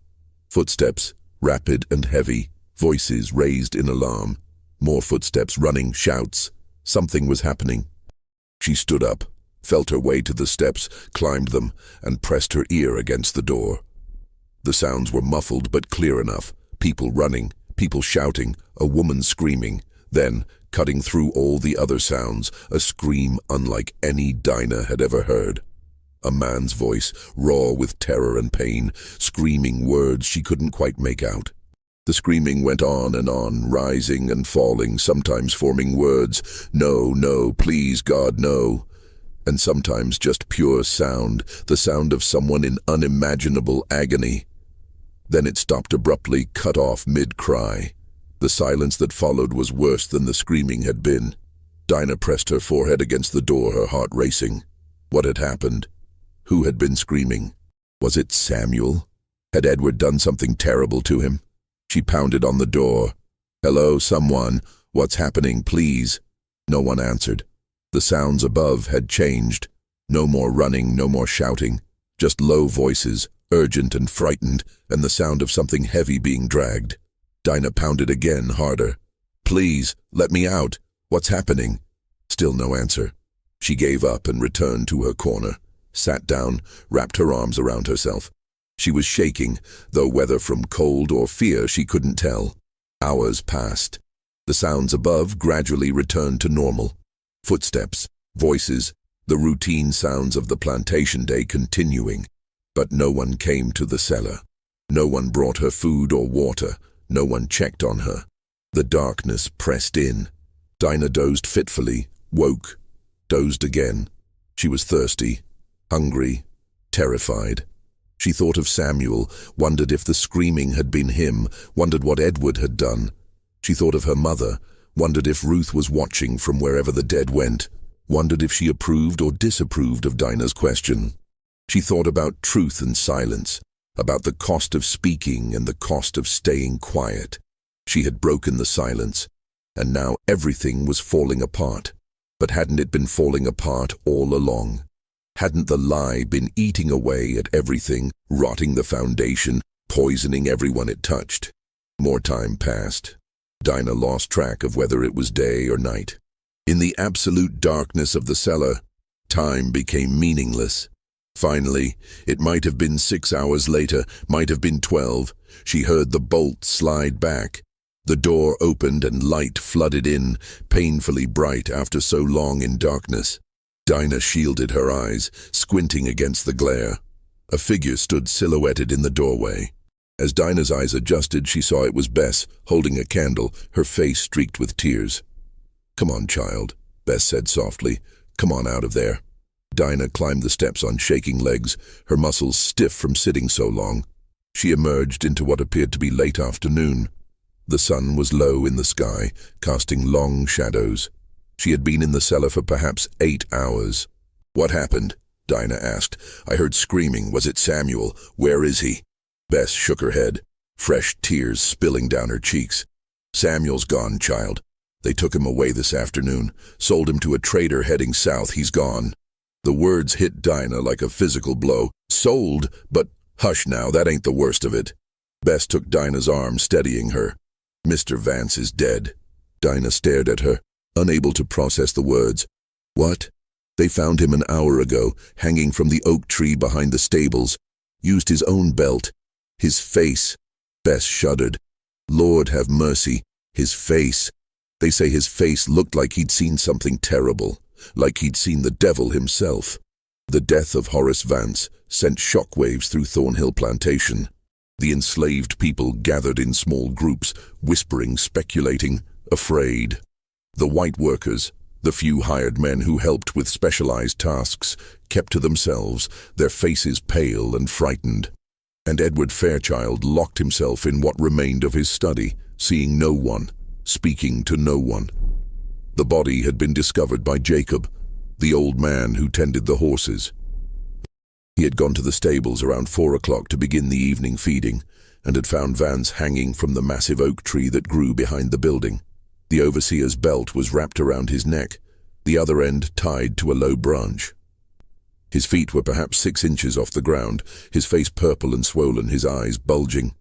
A: Footsteps, rapid and heavy, voices raised in alarm. More footsteps, running, shouts. Something was happening. She stood up, felt her way to the steps, climbed them, and pressed her ear against the door. The sounds were muffled but clear enough. People running, people shouting, a woman screaming. Then, cutting through all the other sounds, a scream unlike any Dinah had ever heard. A man's voice, raw with terror and pain, screaming words she couldn't quite make out. The screaming went on, rising and falling, sometimes forming words, "No, no, please, God, no." And sometimes just pure sound, the sound of someone in unimaginable agony. Then it stopped abruptly, cut off mid-cry. The silence that followed was worse than the screaming had been. Dinah pressed her forehead against the door, her heart racing. What had happened? Who had been screaming? Was it Samuel? Had Edward done something terrible to him? She pounded on the door. "Hello, someone. What's happening, please?" No one answered. The sounds above had changed. No more running, no more shouting. Just low voices, urgent and frightened, and the sound of something heavy being dragged. Dinah pounded again, harder. "Please, let me out. What's happening?" Still no answer. She gave up and returned to her corner, sat down, wrapped her arms around herself. She was shaking, though whether from cold or fear she couldn't tell. Hours passed. The sounds above gradually returned to normal. Footsteps, voices, the routine sounds of the plantation day continuing. But no one came to the cellar. No one brought her food or water. No one checked on her. The darkness pressed in. Dinah dozed fitfully, woke, dozed again. She was thirsty, hungry, terrified. She thought of Samuel, wondered if the screaming had been him, wondered what Edward had done. She thought of her mother, wondered if Ruth was watching from wherever the dead went, wondered if she approved or disapproved of Dinah's question. She thought about truth and silence, about the cost of speaking and the cost of staying quiet. She had broken the silence, and now everything was falling apart. But hadn't it been falling apart all along? Hadn't the lie been eating away at everything, rotting the foundation, poisoning everyone it touched? More time passed. Dinah lost track of whether it was day or night. In the absolute darkness of the cellar, time became meaningless. Finally, it might have been 6 hours later, might have been 12, she heard the bolt slide back. The door opened and light flooded in, painfully bright after so long in darkness. Dinah shielded her eyes, squinting against the glare. A figure stood silhouetted in the doorway. As Dinah's eyes adjusted, she saw it was Bess, holding a candle, her face streaked with tears. "Come on, child," Bess said softly. "Come on out of there." Dinah climbed the steps on shaking legs, her muscles stiff from sitting so long. She emerged into what appeared to be late afternoon. The sun was low in the sky, casting long shadows. She had been in the cellar for perhaps 8 hours. "What happened?" Dinah asked. "I heard screaming. Was it Samuel? Where is he?" Bess shook her head, fresh tears spilling down her cheeks. "Samuel's gone, child. They took him away this afternoon, sold him to a trader heading south. He's gone." The words hit Dinah like a physical blow. "Sold? But hush now, that ain't the worst of it." Bess took Dinah's arm, steadying her. "Mr. Vance is dead." Dinah stared at her, unable to process the words. "What?" "They found him an hour ago, hanging from the oak tree behind the stables. Used his own belt. His face." Bess shuddered. "Lord have mercy. His face." They say his face looked like he'd seen something terrible, like he'd seen the devil himself. The death of Horace Vance sent shockwaves through Thornhill Plantation. The enslaved people gathered in small groups, whispering, speculating, afraid. The white workers, the few hired men who helped with specialized tasks, kept to themselves, their faces pale and frightened. And Edward Fairchild locked himself in what remained of his study, seeing no one, speaking to no one. The body had been discovered by Jacob, the old man who tended the horses. He had gone to the stables around 4 o'clock to begin the evening feeding, and had found Vance hanging from the massive oak tree that grew behind the building. The overseer's belt was wrapped around his neck, the other end tied to a low branch. His feet were perhaps 6 inches off the ground, his face purple and swollen, his eyes bulging.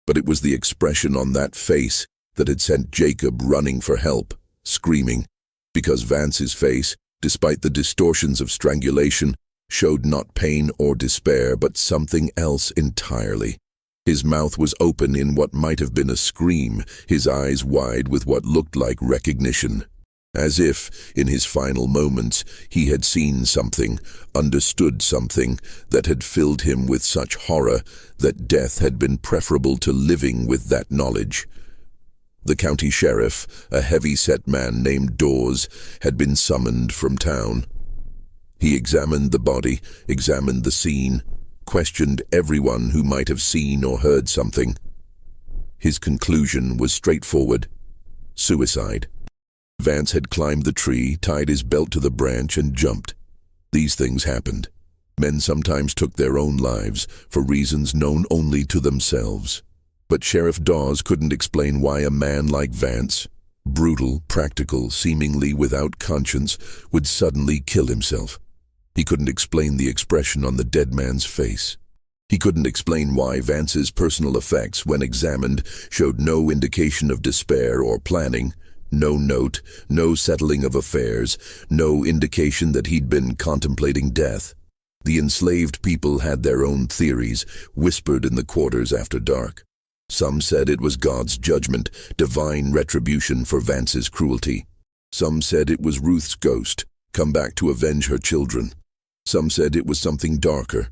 A: But it was the expression on that face that had sent Jacob running for help, screaming, because Vance's face, despite the distortions of strangulation, showed not pain or despair, but something else entirely. His mouth was open in what might have been a scream, his eyes wide with what looked like recognition. As if, in his final moments, he had seen something, understood something, that had filled him with such horror that death had been preferable to living with that knowledge. The county sheriff, a heavy-set man named Dawes, had been summoned from town. He examined the body, examined the scene, questioned everyone who might have seen or heard something. His conclusion was straightforward: suicide. Vance had climbed the tree, tied his belt to the branch, and jumped. These things happened. Men sometimes took their own lives, for reasons known only to themselves. But Sheriff Dawes couldn't explain why a man like Vance, brutal, practical, seemingly without conscience, would suddenly kill himself. He couldn't explain the expression on the dead man's face. He couldn't explain why Vance's personal effects, when examined, showed no indication of despair or planning, No note, no settling of affairs, no indication that he'd been contemplating death. The enslaved people had their own theories, whispered in the quarters after dark. Some said it was God's judgment, divine retribution for Vance's cruelty. Some said it was Ruth's ghost, come back to avenge her children. Some said it was something darker,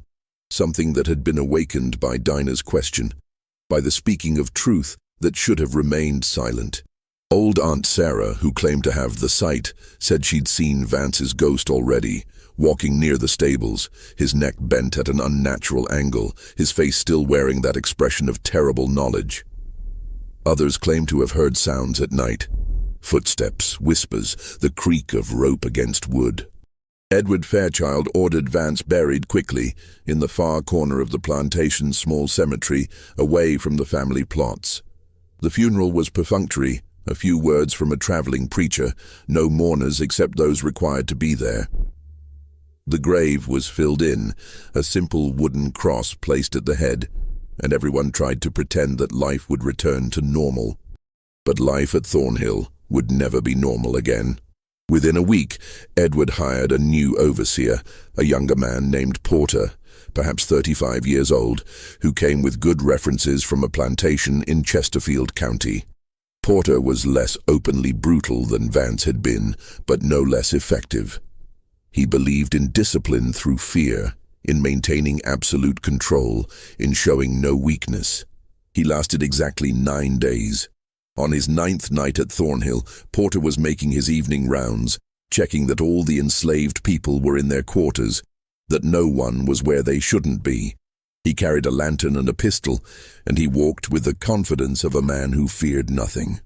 A: something that had been awakened by Dinah's question, by the speaking of truth that should have remained silent. Old Aunt Sarah, who claimed to have the sight, said she'd seen Vance's ghost already, walking near the stables, his neck bent at an unnatural angle, his face still wearing that expression of terrible knowledge. Others claimed to have heard sounds at night. Footsteps, whispers, the creak of rope against wood. Edward Fairchild ordered Vance buried quickly, in the far corner of the plantation's small cemetery, away from the family plots. The funeral was perfunctory, a few words from a traveling preacher, no mourners except those required to be there. The grave was filled in, a simple wooden cross placed at the head, and everyone tried to pretend that life would return to normal. But life at Thornhill would never be normal again. Within a week, Edward hired a new overseer, a younger man named Porter, perhaps 35 years old, who came with good references from a plantation in Chesterfield County. Porter was less openly brutal than Vance had been, but no less effective. He believed in discipline through fear, in maintaining absolute control, in showing no weakness. He lasted exactly 9 days. On his 9th night at Thornhill, Porter was making his evening rounds, checking that all the enslaved people were in their quarters, that no one was where they shouldn't be. He carried a lantern and a pistol, and he walked with the confidence of a man who feared nothing.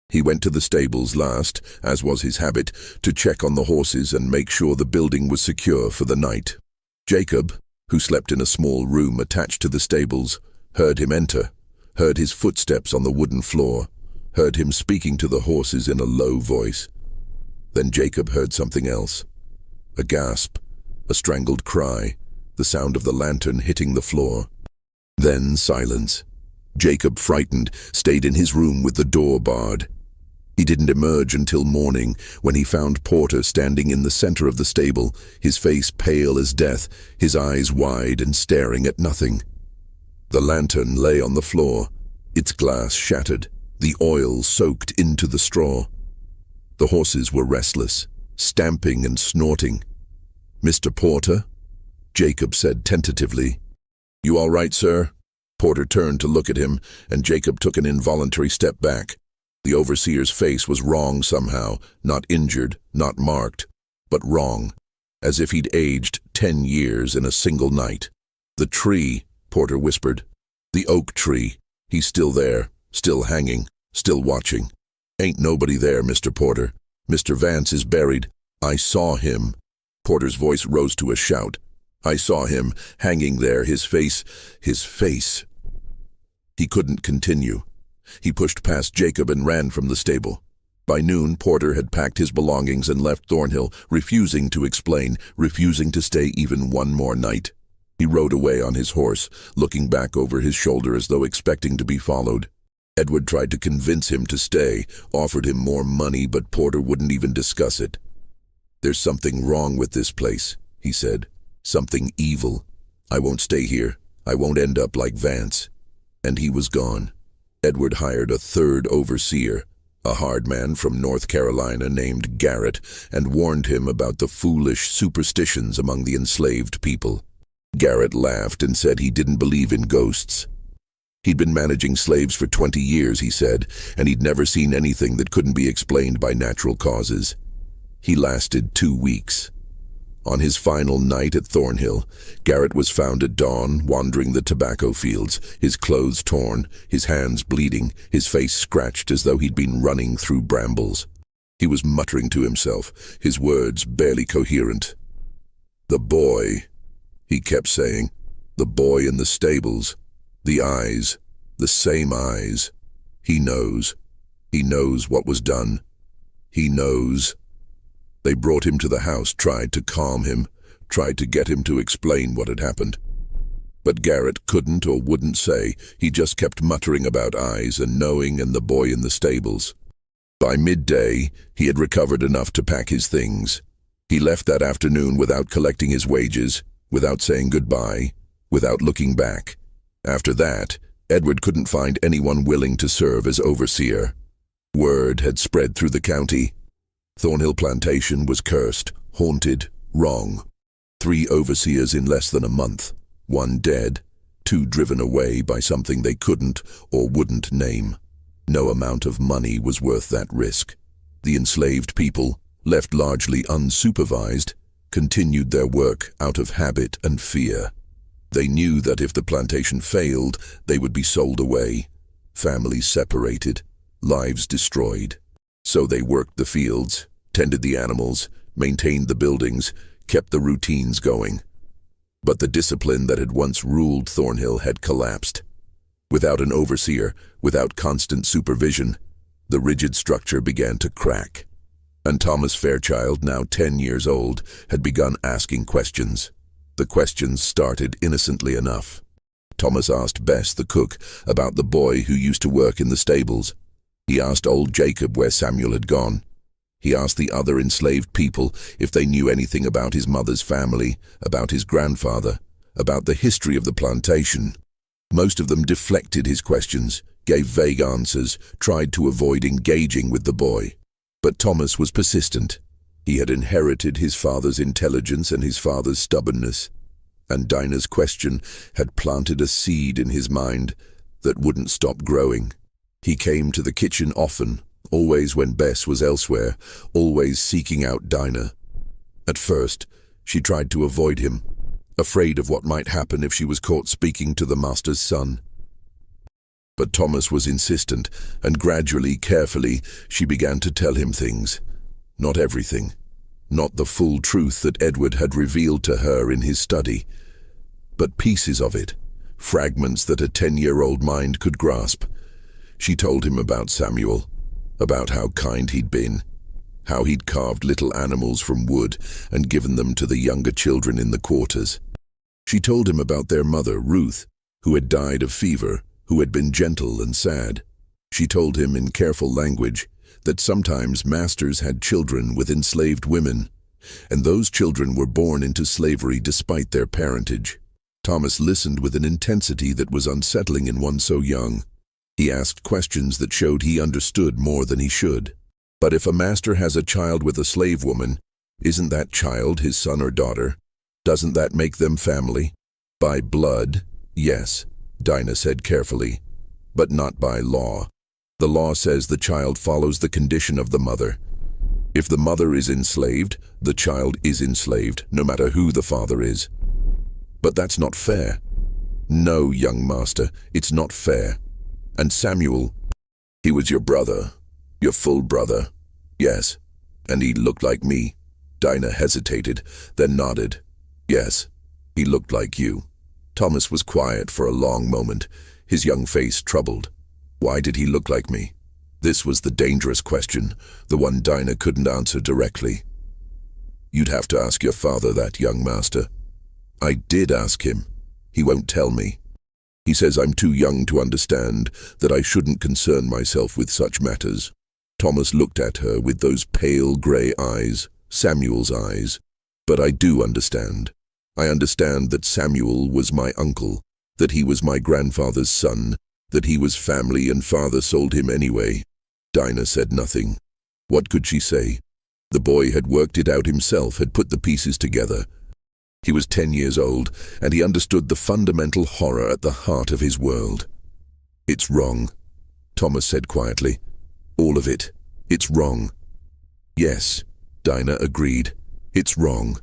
A: He went to the stables last, as was his habit, to check on the horses and make sure the building was secure for the night. Jacob, who slept in a small room attached to the stables, heard him enter, heard his footsteps on the wooden floor, heard him speaking to the horses in a low voice. Then Jacob heard something else. A gasp, a strangled cry, the sound of the lantern hitting the floor. Then silence. Jacob, frightened, stayed in his room with the door barred. He didn't emerge until morning, when he found Porter standing in the center of the stable, his face pale as death, his eyes wide and staring at nothing. The lantern lay on the floor, its glass shattered, the oil soaked into the straw. The horses were restless, stamping and snorting. "Mr. Porter?" Jacob said tentatively. "You all right, sir?" Porter turned to look at him, and Jacob took an involuntary step back. The overseer's face was wrong somehow, not injured, not marked, but wrong, as if he'd aged 10 years in a single night. "The tree," Porter whispered. "The oak tree. He's still there, still hanging, still watching. Ain't nobody there, Mr. Porter. Mr. Vance is buried. I saw him." Porter's voice rose to a shout. "I saw him, hanging there, his face. He couldn't continue. He pushed past Jacob and ran from the stable. By noon, Porter had packed his belongings and left Thornhill, refusing to explain, refusing to stay even one more night. He rode away on his horse, looking back over his shoulder as though expecting to be followed. Edward tried to convince him to stay, offered him more money, but Porter wouldn't even discuss it. "There's something wrong with this place," he said. "Something evil. I won't stay here. I won't end up like Vance." And he was gone. Edward hired a third overseer, a hard man from North Carolina named Garrett, and warned him about the foolish superstitions among the enslaved people. Garrett laughed and said he didn't believe in ghosts. He'd been managing slaves for 20 years, he said, and he'd never seen anything that couldn't be explained by natural causes. He lasted 2 weeks. On his final night at Thornhill, Garrett was found at dawn wandering the tobacco fields, his clothes torn, his hands bleeding, his face scratched as though he'd been running through brambles. He was muttering to himself, his words barely coherent. "The boy," he kept saying, "the boy in the stables. The eyes, the same eyes. He knows. He knows what was done. He knows." They brought him to the house, tried to calm him, tried to get him to explain what had happened. But Garrett couldn't or wouldn't say. He just kept muttering about eyes and knowing and the boy in the stables. By midday, he had recovered enough to pack his things. He left that afternoon without collecting his wages, without saying goodbye, without looking back. After that, Edward couldn't find anyone willing to serve as overseer. Word had spread through the county. Thornhill Plantation was cursed, haunted, wrong. 3 overseers in less than a month, 1 dead, 2 driven away by something they couldn't or wouldn't name. No amount of money was worth that risk. The enslaved people, left largely unsupervised, continued their work out of habit and fear. They knew that if the plantation failed, they would be sold away, families separated, lives destroyed. So they worked the fields, tended the animals, maintained the buildings, kept the routines going. But the discipline that had once ruled Thornhill had collapsed. Without an overseer, without constant supervision, the rigid structure began to crack. And Thomas Fairchild, now 10 years old, had begun asking questions. The questions started innocently enough. Thomas asked Bess, the cook, about the boy who used to work in the stables. He asked old Jacob where Samuel had gone. He asked the other enslaved people if they knew anything about his mother's family, about his grandfather, about the history of the plantation. Most of them deflected his questions, gave vague answers, tried to avoid engaging with the boy. But Thomas was persistent. He had inherited his father's intelligence and his father's stubbornness, and Dinah's question had planted a seed in his mind that wouldn't stop growing. He came to the kitchen often, always when Bess was elsewhere, always seeking out Dinah. At first, she tried to avoid him, afraid of what might happen if she was caught speaking to the master's son. But Thomas was insistent, and gradually, carefully, she began to tell him things. Not everything, not the full truth that Edward had revealed to her in his study, but pieces of it, fragments that a 10-year-old mind could grasp. She told him about Samuel, about how kind he'd been, how he'd carved little animals from wood and given them to the younger children in the quarters. She told him about their mother, Ruth, who had died of fever, who had been gentle and sad. She told him in careful language that sometimes masters had children with enslaved women, and those children were born into slavery despite their parentage. Thomas listened with an intensity that was unsettling in one so young. He asked questions that showed he understood more than he should. But if a master has a child with a slave woman, isn't that child his son or daughter? Doesn't that make them family? By blood, yes, Dinah said carefully, but not by law. The law says the child follows the condition of the mother. If the mother is enslaved, the child is enslaved, no matter who the father is. But that's not fair. No, young master, it's not fair. And Samuel, he was your brother, your full brother. Yes, and he looked like me. Dinah hesitated, then nodded. Yes, he looked like you. Thomas was quiet for a long moment, his young face troubled. Why did he look like me? This was the dangerous question, the one Dinah couldn't answer directly. You'd have to ask your father that, young master. I did ask him. He won't tell me. He says I'm too young to understand, that I shouldn't concern myself with such matters. Thomas looked at her with those pale grey eyes, Samuel's eyes. But I do understand. I understand that Samuel was my uncle, that he was my grandfather's son, that he was family and father sold him anyway. Dinah said nothing. What could she say? The boy had worked it out himself, had put the pieces together. He was 10 years old, and he understood the fundamental horror at the heart of his world. It's wrong, Thomas said quietly. All of it. It's wrong. Yes, Dinah agreed. It's wrong.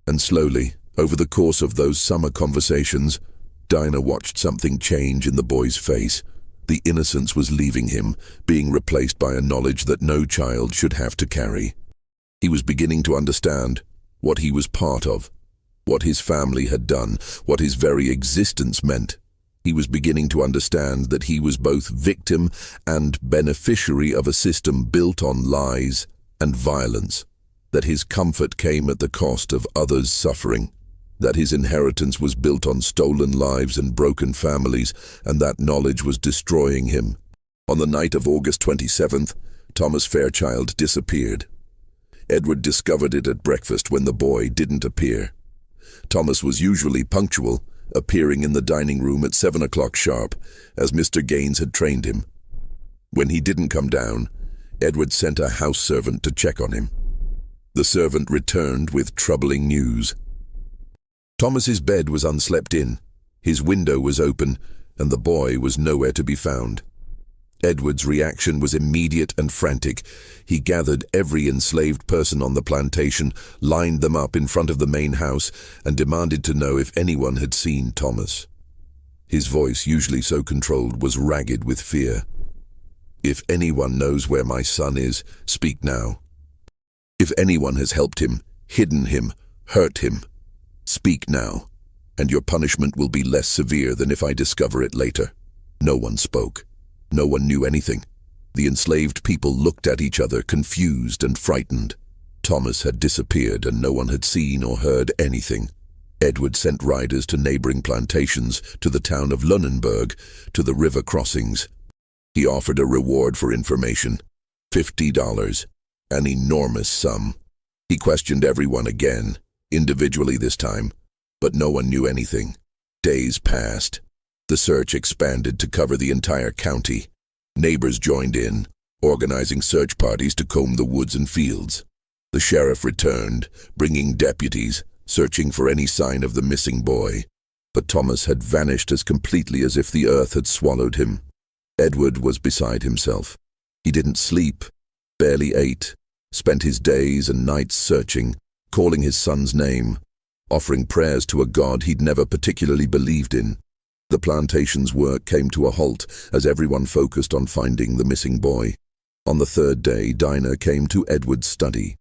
A: And slowly, over the course of those summer conversations, Dinah watched something change in the boy's face. The innocence was leaving him, being replaced by a knowledge that no child should have to carry. He was beginning to understand what he was part of, what his family had done, what his very existence meant. He was beginning to understand that he was both victim and beneficiary of a system built on lies and violence, that his comfort came at the cost of others' suffering, that his inheritance was built on stolen lives and broken families, and that knowledge was destroying him. On the night of August 27th, Thomas Fairchild disappeared. Edward discovered it at breakfast when the boy didn't appear. Thomas was usually punctual, appearing in the dining room at 7 o'clock sharp, as Mr. Gaines had trained him. When he didn't come down, Edward sent a house servant to check on him. The servant returned with troubling news. Thomas's bed was unslept in, his window was open, and the boy was nowhere to be found. Edward's reaction was immediate and frantic. He gathered every enslaved person on the plantation, lined them up in front of the main house, and demanded to know if anyone had seen Thomas. His voice, usually so controlled, was ragged with fear. "If anyone knows where my son is, speak now. If anyone has helped him, hidden him, hurt him, speak now, and your punishment will be less severe than if I discover it later." No one spoke. No one knew anything. The enslaved people looked at each other, confused and frightened. Thomas had disappeared and no one had seen or heard anything. Edward sent riders to neighboring plantations, to the town of Lunenburg, to the river crossings. He offered a reward for information, $50, an enormous sum. He questioned everyone again, individually this time, but no one knew anything. Days passed. The search expanded to cover the entire county. Neighbors joined in, organizing search parties to comb the woods and fields. The sheriff returned, bringing deputies, searching for any sign of the missing boy. But Thomas had vanished as completely as if the earth had swallowed him. Edward was beside himself. He didn't sleep, barely ate, spent his days and nights searching, calling his son's name, offering prayers to a God he'd never particularly believed in. The plantation's work came to a halt as everyone focused on finding the missing boy. On the third day, Dinah came to Edward's study.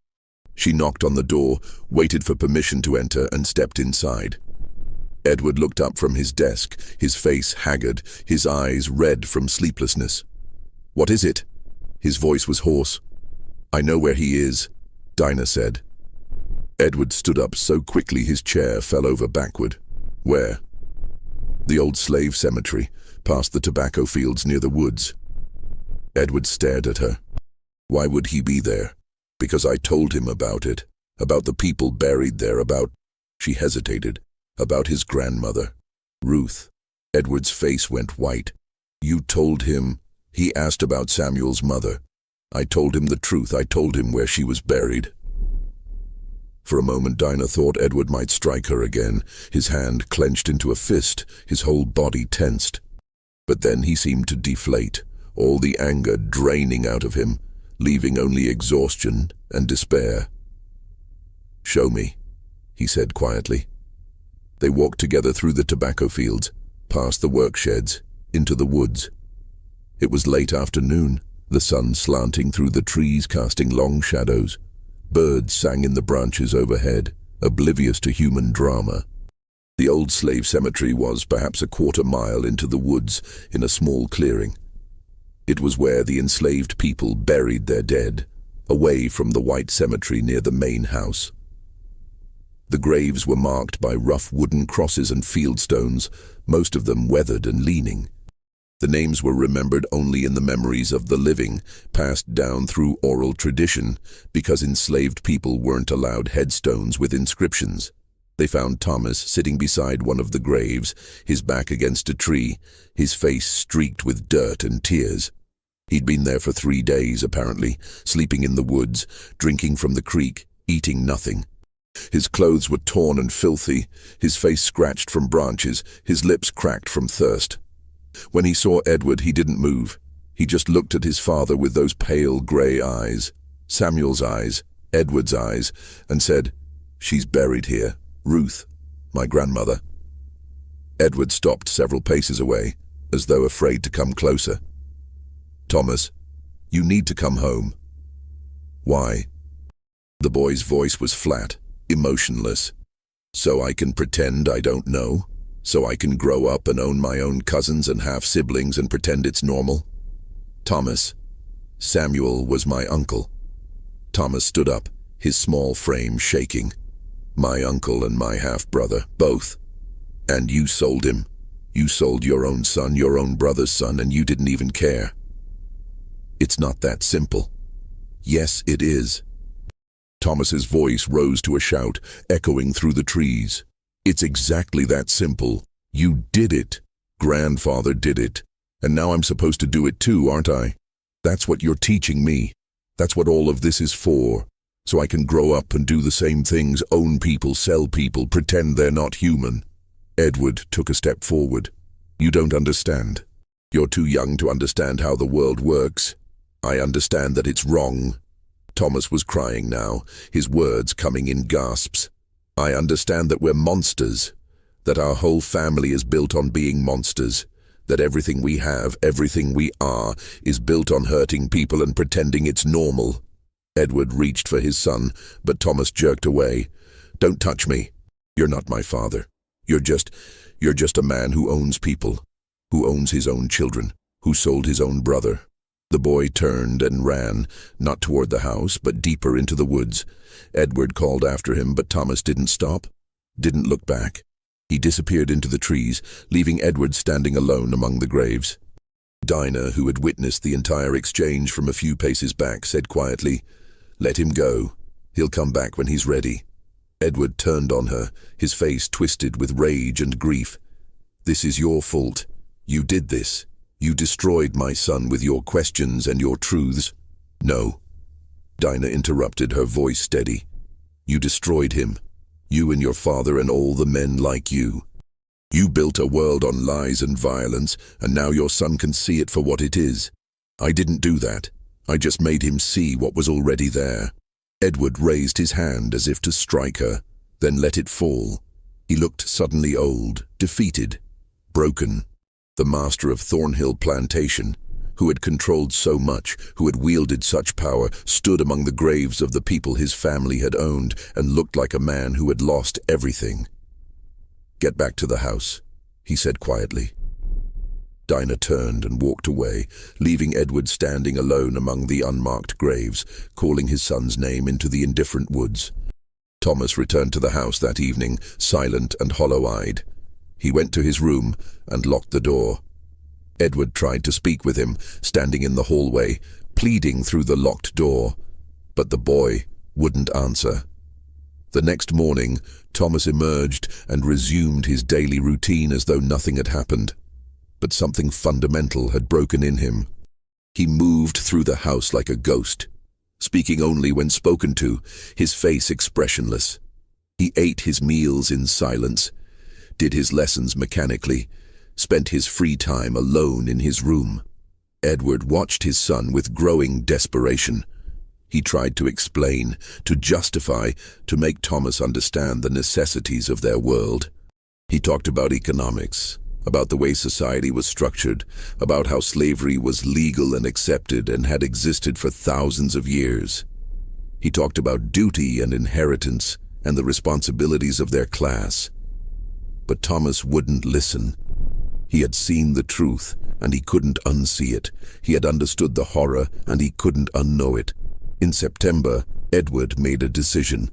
A: She knocked on the door, waited for permission to enter, and stepped inside. Edward looked up from his desk, his face haggard, his eyes red from sleeplessness. "What is it?" His voice was hoarse. "I know where he is," Dinah said. Edward stood up so quickly his chair fell over backward. "Where?" "The old slave cemetery, past the tobacco fields near the woods." Edward stared at her. "Why would he be there?" "Because I told him about it, about the people buried there, about—" She hesitated. "About his grandmother, Ruth." Edward's face went white. "You told him?" He asked about Samuel's mother. "I told him the truth. I told him where she was buried." For a moment Dinah thought Edward might strike her again, his hand clenched into a fist, his whole body tensed. But then he seemed to deflate, all the anger draining out of him, leaving only exhaustion and despair. "Show me," he said quietly. They walked together through the tobacco fields, past the work sheds, into the woods. It was late afternoon, the sun slanting through the trees, casting long shadows. Birds sang in the branches overhead, oblivious to human drama. The old slave cemetery was perhaps a quarter-mile into the woods in a small clearing. It was where the enslaved people buried their dead, away from the white cemetery near the main house. The graves were marked by rough wooden crosses and field stones, most of them weathered and leaning. The names were remembered only in the memories of the living, passed down through oral tradition, because enslaved people weren't allowed headstones with inscriptions. They found Thomas sitting beside one of the graves, his back against a tree, his face streaked with dirt and tears. He'd been there for 3 days, apparently, sleeping in the woods, drinking from the creek, eating nothing. His clothes were torn and filthy, his face scratched from branches, his lips cracked from thirst. When he saw Edward, he didn't move. He just looked at his father with those pale grey eyes, Samuel's eyes, Edward's eyes, and said, "She's buried here, Ruth, my grandmother." Edward stopped several paces away, as though afraid to come closer. "Thomas, you need to come home." "Why?" The boy's voice was flat, emotionless. "So I can pretend I don't know? So I can grow up and own my own cousins and half-siblings and pretend it's normal?" "Thomas, Samuel was my uncle." Thomas stood up, his small frame shaking. "My uncle and my half-brother, both. And you sold him. You sold your own son, your own brother's son, and you didn't even care." "It's not that simple." Yes, it is. Thomas's voice rose to a shout, echoing through the trees. It's exactly that simple. You did it. Grandfather did it. And now I'm supposed to do it too, aren't I? That's what you're teaching me. That's what all of this is for. So I can grow up and do the same things, own people, sell people, pretend they're not human. Edward took a step forward. You don't understand. You're too young to understand how the world works. I understand that it's wrong. Thomas was crying now, his words coming in gasps. I understand that we're monsters, that our whole family is built on being monsters, that everything we have, everything we are, is built on hurting people and pretending it's normal. Edward reached for his son, but Thomas jerked away. Don't touch me. You're not my father. You're just a man who owns people, who owns his own children, who sold his own brother. The boy turned and ran, not toward the house, but deeper into the woods. Edward called after him, but Thomas didn't stop, didn't look back. He disappeared into the trees, leaving Edward standing alone among the graves. Dinah, who had witnessed the entire exchange from a few paces back, said quietly, "Let him go. He'll come back when he's ready." Edward turned on her, his face twisted with rage and grief. "This is your fault. You did this. You destroyed my son with your questions and your truths." "No." Dinah interrupted, her voice steady. "You destroyed him. You and your father and all the men like you. You built a world on lies and violence, and now your son can see it for what it is. I didn't do that. I just made him see what was already there." Edward raised his hand as if to strike her, then let it fall. He looked suddenly old, defeated, broken. The master of Thornhill Plantation, who had controlled so much, who had wielded such power, stood among the graves of the people his family had owned and looked like a man who had lost everything. "Get back to the house," he said quietly. Dinah turned and walked away, leaving Edward standing alone among the unmarked graves, calling his son's name into the indifferent woods. Thomas returned to the house that evening, silent and hollow-eyed. He went to his room and locked the door. Edward tried to speak with him, standing in the hallway, pleading through the locked door, but the boy wouldn't answer. The next morning, Thomas emerged and resumed his daily routine as though nothing had happened. But something fundamental had broken in him. He moved through the house like a ghost, speaking only when spoken to, his face expressionless. He ate his meals in silence, did his lessons mechanically, spent his free time alone in his room. Edward watched his son with growing desperation. He tried to explain, to justify, to make Thomas understand the necessities of their world. He talked about economics, about the way society was structured, about how slavery was legal and accepted and had existed for thousands of years. He talked about duty and inheritance and the responsibilities of their class. But Thomas wouldn't listen. He had seen the truth, and he couldn't unsee it. He had understood the horror, and he couldn't unknow it. In September, Edward made a decision.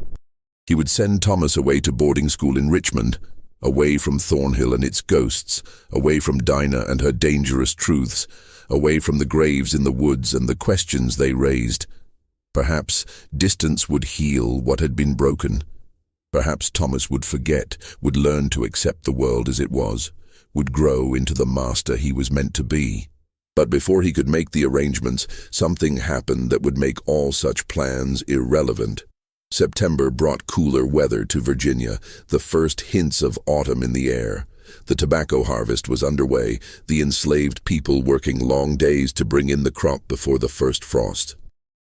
A: He would send Thomas away to boarding school in Richmond, away from Thornhill and its ghosts, away from Dinah and her dangerous truths, away from the graves in the woods and the questions they raised. Perhaps distance would heal what had been broken. Perhaps Thomas would forget, would learn to accept the world as it was, would grow into the master he was meant to be. But before he could make the arrangements, something happened that would make all such plans irrelevant. September brought cooler weather to Virginia, the first hints of autumn in the air. The tobacco harvest was underway, the enslaved people working long days to bring in the crop before the first frost.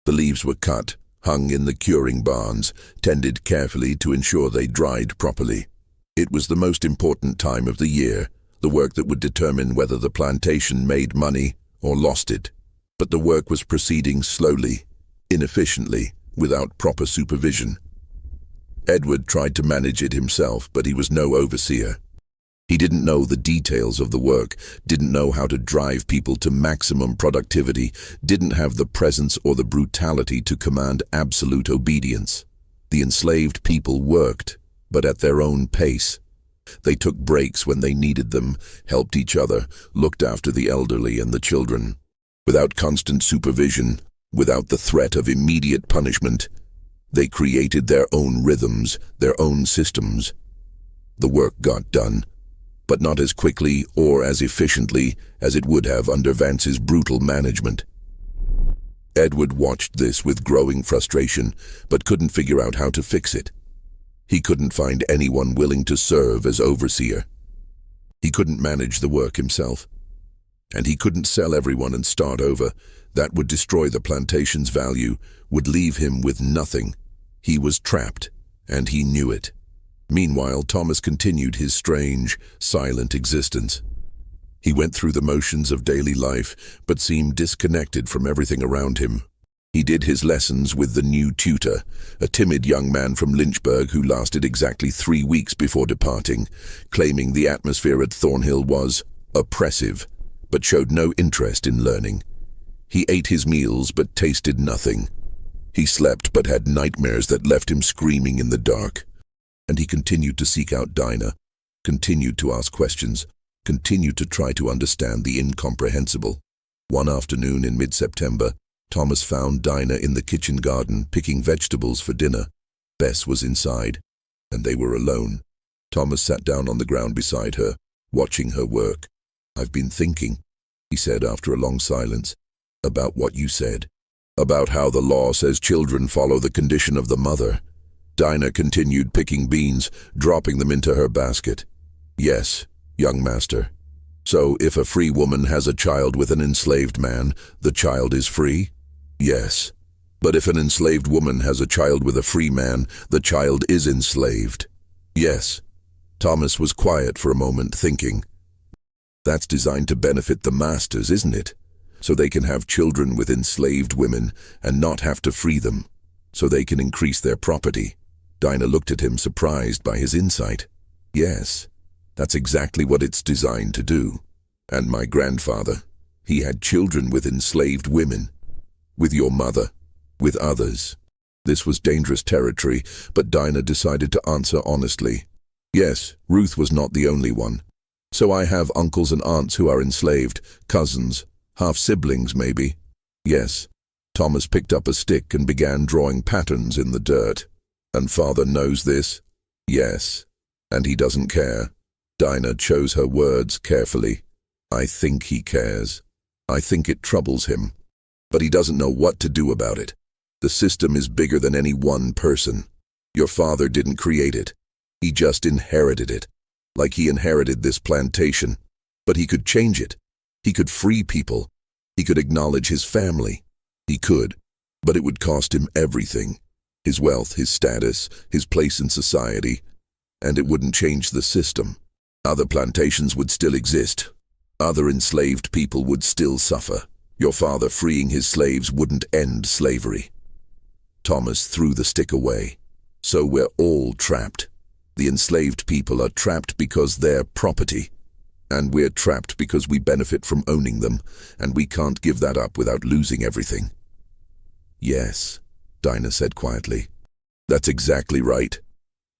A: The leaves were cut, hung in the curing barns, tended carefully to ensure they dried properly. It was the most important time of the year, the work that would determine whether the plantation made money or lost it. But the work was proceeding slowly, inefficiently, without proper supervision. Edward tried to manage it himself, but he was no overseer. He didn't know the details of the work, didn't know how to drive people to maximum productivity, didn't have the presence or the brutality to command absolute obedience. The enslaved people worked, but at their own pace. They took breaks when they needed them, helped each other, looked after the elderly and the children. Without constant supervision, without the threat of immediate punishment. They created their own rhythms, their own systems. The work got done, but not as quickly or as efficiently as it would have under Vance's brutal management. Edward watched this with growing frustration, but couldn't figure out how to fix it. He couldn't find anyone willing to serve as overseer. He couldn't manage the work himself. And he couldn't sell everyone and start over. That would destroy the plantation's value, would leave him with nothing. He was trapped, and he knew it. Meanwhile, Thomas continued his strange, silent existence. He went through the motions of daily life, but seemed disconnected from everything around him. He did his lessons with the new tutor, a timid young man from Lynchburg who lasted exactly 3 weeks before departing, claiming the atmosphere at Thornhill was oppressive, but showed no interest in learning. He ate his meals but tasted nothing. He slept but had nightmares that left him screaming in the dark. And he continued to seek out Dinah, continued to ask questions, continued to try to understand the incomprehensible. One afternoon in mid-September, Thomas found Dinah in the kitchen garden picking vegetables for dinner. Bess was inside, and they were alone. Thomas sat down on the ground beside her, watching her work. "I've been thinking," he said after a long silence, "about what you said, about how the law says children follow the condition of the mother." Dinah continued picking beans, dropping them into her basket. "Yes, young master. So if a free woman has a child with an enslaved man, the child is free?" "Yes. But if an enslaved woman has a child with a free man, the child is enslaved." "Yes." Thomas was quiet for a moment, thinking. "That's designed to benefit the masters, isn't it? So they can have children with enslaved women and not have to free them, so they can increase their property." Dinah looked at him, surprised by his insight. "Yes, that's exactly what it's designed to do. And my grandfather, he had children with enslaved women. With your mother, with others." This was dangerous territory, but Dinah decided to answer honestly. "Yes, Ruth was not the only one. So I have uncles and aunts who are enslaved, cousins, half-siblings maybe." "Yes." Thomas picked up a stick and began drawing patterns in the dirt. "And father knows this?" "Yes. And he doesn't care." Dinah chose her words carefully. "I think he cares. I think it troubles him. But he doesn't know what to do about it. The system is bigger than any one person. Your father didn't create it. He just inherited it. Like he inherited this plantation. But he could change it. He could free people. He could acknowledge his family. He could. But it would cost him everything. His wealth, his status, his place in society. And it wouldn't change the system. Other plantations would still exist. Other enslaved people would still suffer. Your father freeing his slaves wouldn't end slavery." Thomas threw the stick away. "So we're all trapped. The enslaved people are trapped because they're property. And we're trapped because we benefit from owning them, and we can't give that up without losing everything." "Yes," Dinah said quietly. "That's exactly right.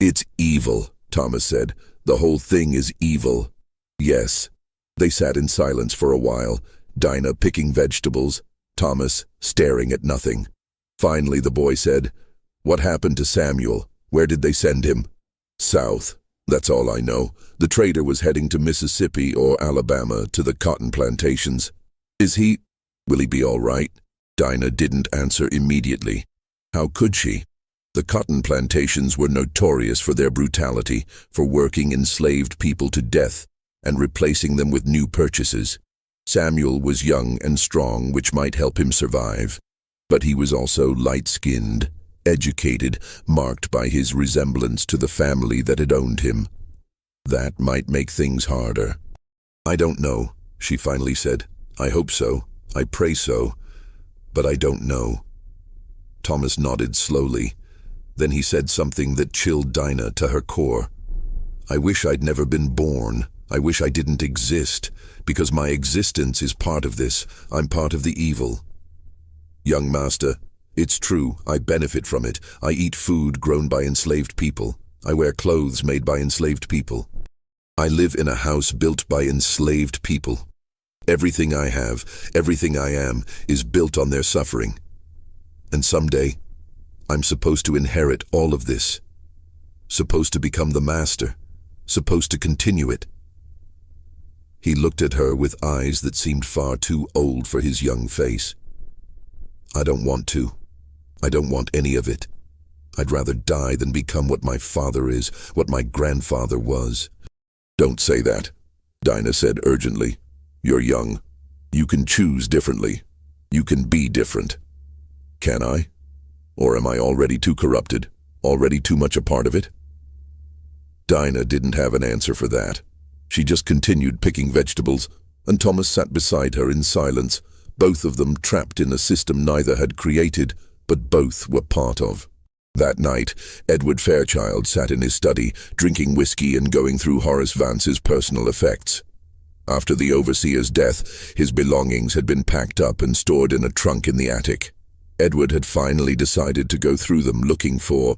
A: It's evil," Thomas said. "The whole thing is evil." "Yes." They sat in silence for a while, Dinah picking vegetables, Thomas staring at nothing. Finally the boy said, "What happened to Samuel? Where did they send him?" "South. That's all I know. The trader was heading to Mississippi or Alabama to the cotton plantations." Will he be all right?" Dinah didn't answer immediately. How could she? The cotton plantations were notorious for their brutality, for working enslaved people to death and replacing them with new purchases. Samuel was young and strong, which might help him survive. But he was also light-skinned, educated, marked by his resemblance to the family that had owned him. That might make things harder. "I don't know," she finally said. "I hope so. I pray so. But I don't know." Thomas nodded slowly. Then he said something that chilled Dinah to her core. "I wish I'd never been born. I wish I didn't exist, because my existence is part of this. I'm part of the evil." "Young master, it's true, I benefit from it. I eat food grown by enslaved people. I wear clothes made by enslaved people. I live in a house built by enslaved people. Everything I have, everything I am, is built on their suffering. And someday, I'm supposed to inherit all of this. Supposed to become the master. Supposed to continue it. He looked at her with eyes that seemed far too old for his young face. I don't want to. I don't want any of it. I'd rather die than become what my father is, what my grandfather was. Don't say that, Dinah said urgently. You're young. You can choose differently. You can be different. Can I? Or am I already too corrupted? Already too much a part of it? Dinah didn't have an answer for that. She just continued picking vegetables, and Thomas sat beside her in silence, both of them trapped in a system neither had created, but both were part of. That night, Edward Fairchild sat in his study, drinking whiskey and going through Horace Vance's personal effects. After the overseer's death, his belongings had been packed up and stored in a trunk in the attic. Edward had finally decided to go through them looking for…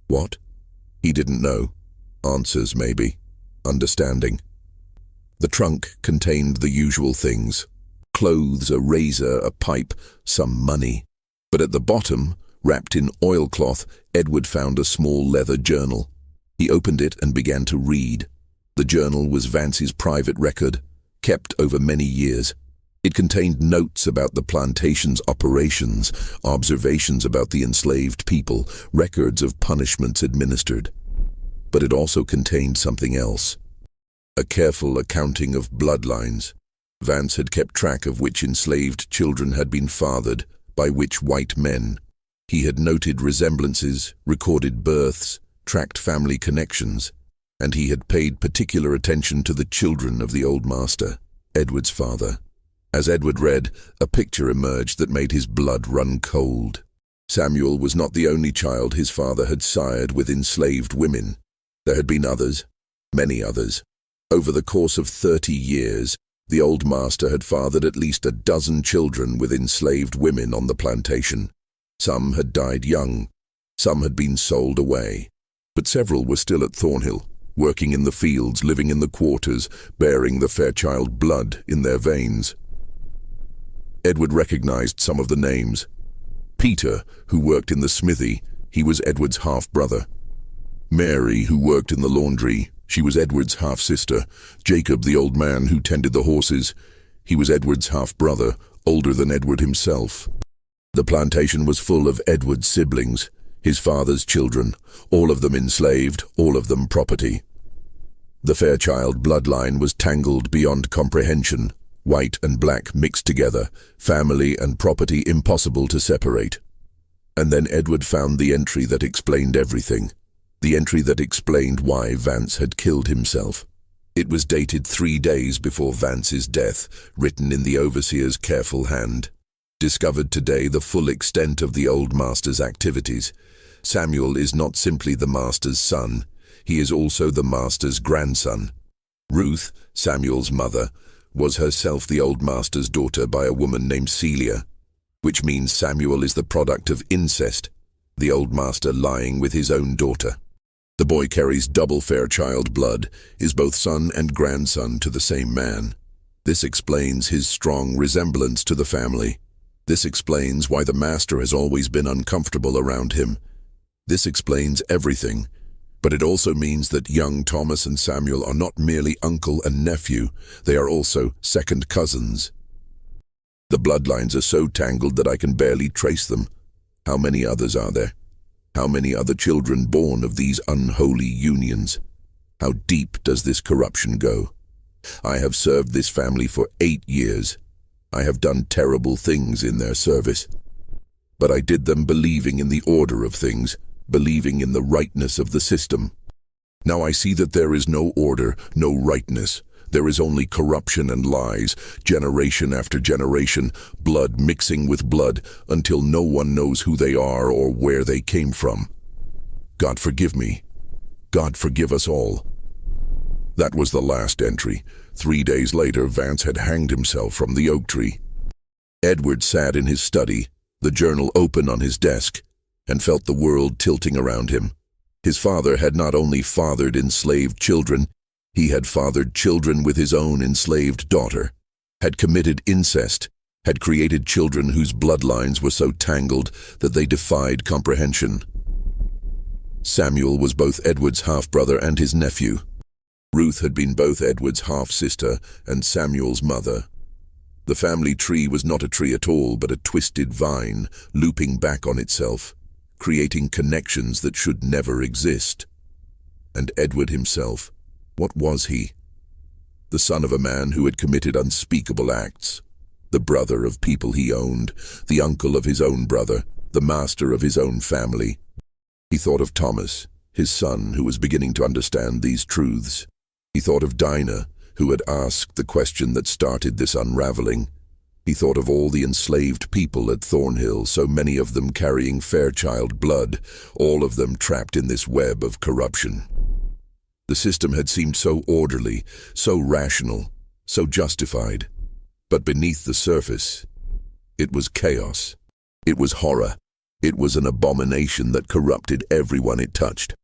A: what? He didn't know. Answers, maybe. Understanding. The trunk contained the usual things. Clothes, a razor, a pipe, some money. But at the bottom, wrapped in oilcloth, Edward found a small leather journal. He opened it and began to read. The journal was Vance's private record, kept over many years. It contained notes about the plantation's operations, observations about the enslaved people, records of punishments administered. But it also contained something else. A careful accounting of bloodlines. Vance had kept track of which enslaved children had been fathered, by which white men. He had noted resemblances, recorded births, tracked family connections, and he had paid particular attention to the children of the old master, Edward's father. As Edward read, a picture emerged that made his blood run cold. Samuel was not the only child his father had sired with enslaved women. There had been others, many others. Over the course of 30 years, the old master had fathered at least a dozen children with enslaved women on the plantation. Some had died young, some had been sold away, but several were still at Thornhill, working in the fields, living in the quarters, bearing the Fairchild blood in their veins. Edward recognized some of the names. Peter, who worked in the smithy, he was Edward's half-brother. Mary, who worked in the laundry, she was Edward's half-sister. Jacob, the old man who tended the horses, he was Edward's half-brother, older than Edward himself. The plantation was full of Edward's siblings, his father's children, all of them enslaved, all of them property. The Fairchild bloodline was tangled beyond comprehension, white and black mixed together, family and property impossible to separate. And then Edward found the entry that explained everything. The entry that explained why Vance had killed himself. It was dated 3 days before Vance's death, written in the overseer's careful hand. Discovered today the full extent of the old master's activities. Samuel is not simply the master's son, he is also the master's grandson. Ruth, Samuel's mother, was herself the old master's daughter by a woman named Celia, which means Samuel is the product of incest, the old master lying with his own daughter. The boy carries double Fairchild blood, is both son and grandson to the same man. This explains his strong resemblance to the family. This explains why the master has always been uncomfortable around him. This explains everything, but it also means that young Thomas and Samuel are not merely uncle and nephew, they are also second cousins. The bloodlines are so tangled that I can barely trace them. How many others are there? How many other children born of these unholy unions? How deep does this corruption go? I have served this family for 8 years. I have done terrible things in their service. But I did them believing in the order of things, believing in the rightness of the system. Now I see that there is no order, no rightness. There is only corruption and lies, generation after generation, blood mixing with blood, until no one knows who they are or where they came from. God forgive me. God forgive us all. That was the last entry. 3 days later, Vance had hanged himself from the oak tree. Edward sat in his study, the journal open on his desk, and felt the world tilting around him. His father had not only fathered enslaved children, he had fathered children with his own enslaved daughter, had committed incest, had created children whose bloodlines were so tangled that they defied comprehension. Samuel was both Edward's half-brother and his nephew. Ruth had been both Edward's half-sister and Samuel's mother. The family tree was not a tree at all, but a twisted vine, looping back on itself, creating connections that should never exist. And Edward himself, what was he? The son of a man who had committed unspeakable acts, the brother of people he owned, the uncle of his own brother, the master of his own family. He thought of Thomas, his son, who was beginning to understand these truths. He thought of Dinah, who had asked the question that started this unraveling. He thought of all the enslaved people at Thornhill, so many of them carrying Fairchild blood, all of them trapped in this web of corruption. The system had seemed so orderly, so rational, so justified. But beneath the surface, it was chaos. It was horror. It was an abomination that corrupted everyone it touched.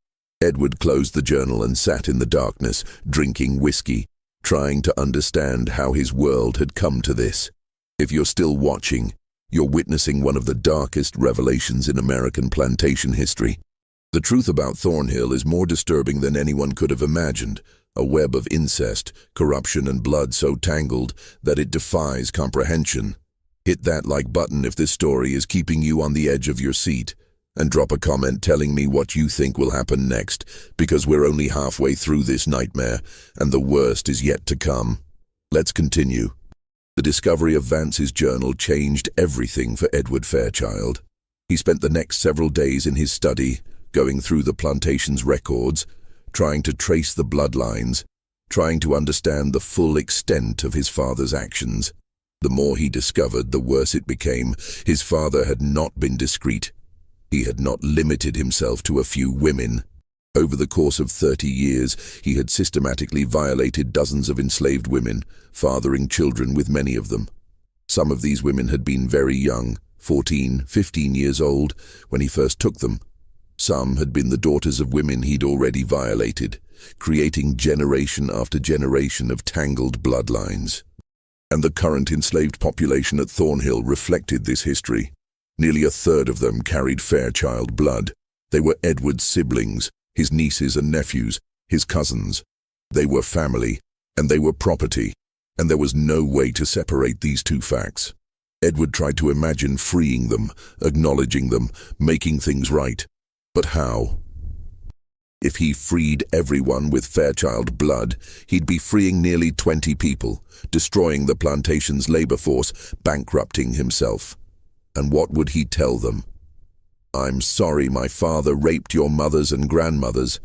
A: Edward closed the journal and sat in the darkness, drinking whiskey, trying to understand how his world had come to this. If you're still watching, you're witnessing one of the darkest revelations in American plantation history. The truth about Thornhill is more disturbing than anyone could have imagined. A web of incest, corruption, and blood so tangled that it defies comprehension. Hit that like button if this story is keeping you on the edge of your seat, and drop a comment telling me what you think will happen next, because we're only halfway through this nightmare, and the worst is yet to come. Let's continue. The discovery of Vance's journal changed everything for Edward Fairchild. He spent the next several days in his study, going through the plantation's records, trying to trace the bloodlines, trying to understand the full extent of his father's actions. The more he discovered, the worse it became. His father had not been discreet. He had not limited himself to a few women. Over the course of 30 years, he had systematically violated dozens of enslaved women, fathering children with many of them. Some of these women had been very young, 14, 15 years old, when he first took them. Some had been the daughters of women he'd already violated, creating generation after generation of tangled bloodlines. And the current enslaved population at Thornhill reflected this history. Nearly a third of them carried Fairchild blood. They were Edward's siblings, his nieces and nephews, his cousins. They were family, and they were property, and there was no way to separate these two facts. Edward tried to imagine freeing them, acknowledging them, making things right. But how? If he freed everyone with Fairchild blood, he'd be freeing nearly 20 people, destroying the plantation's labor force, bankrupting himself. And what would he tell them? I'm sorry my father raped your mothers and grandmothers.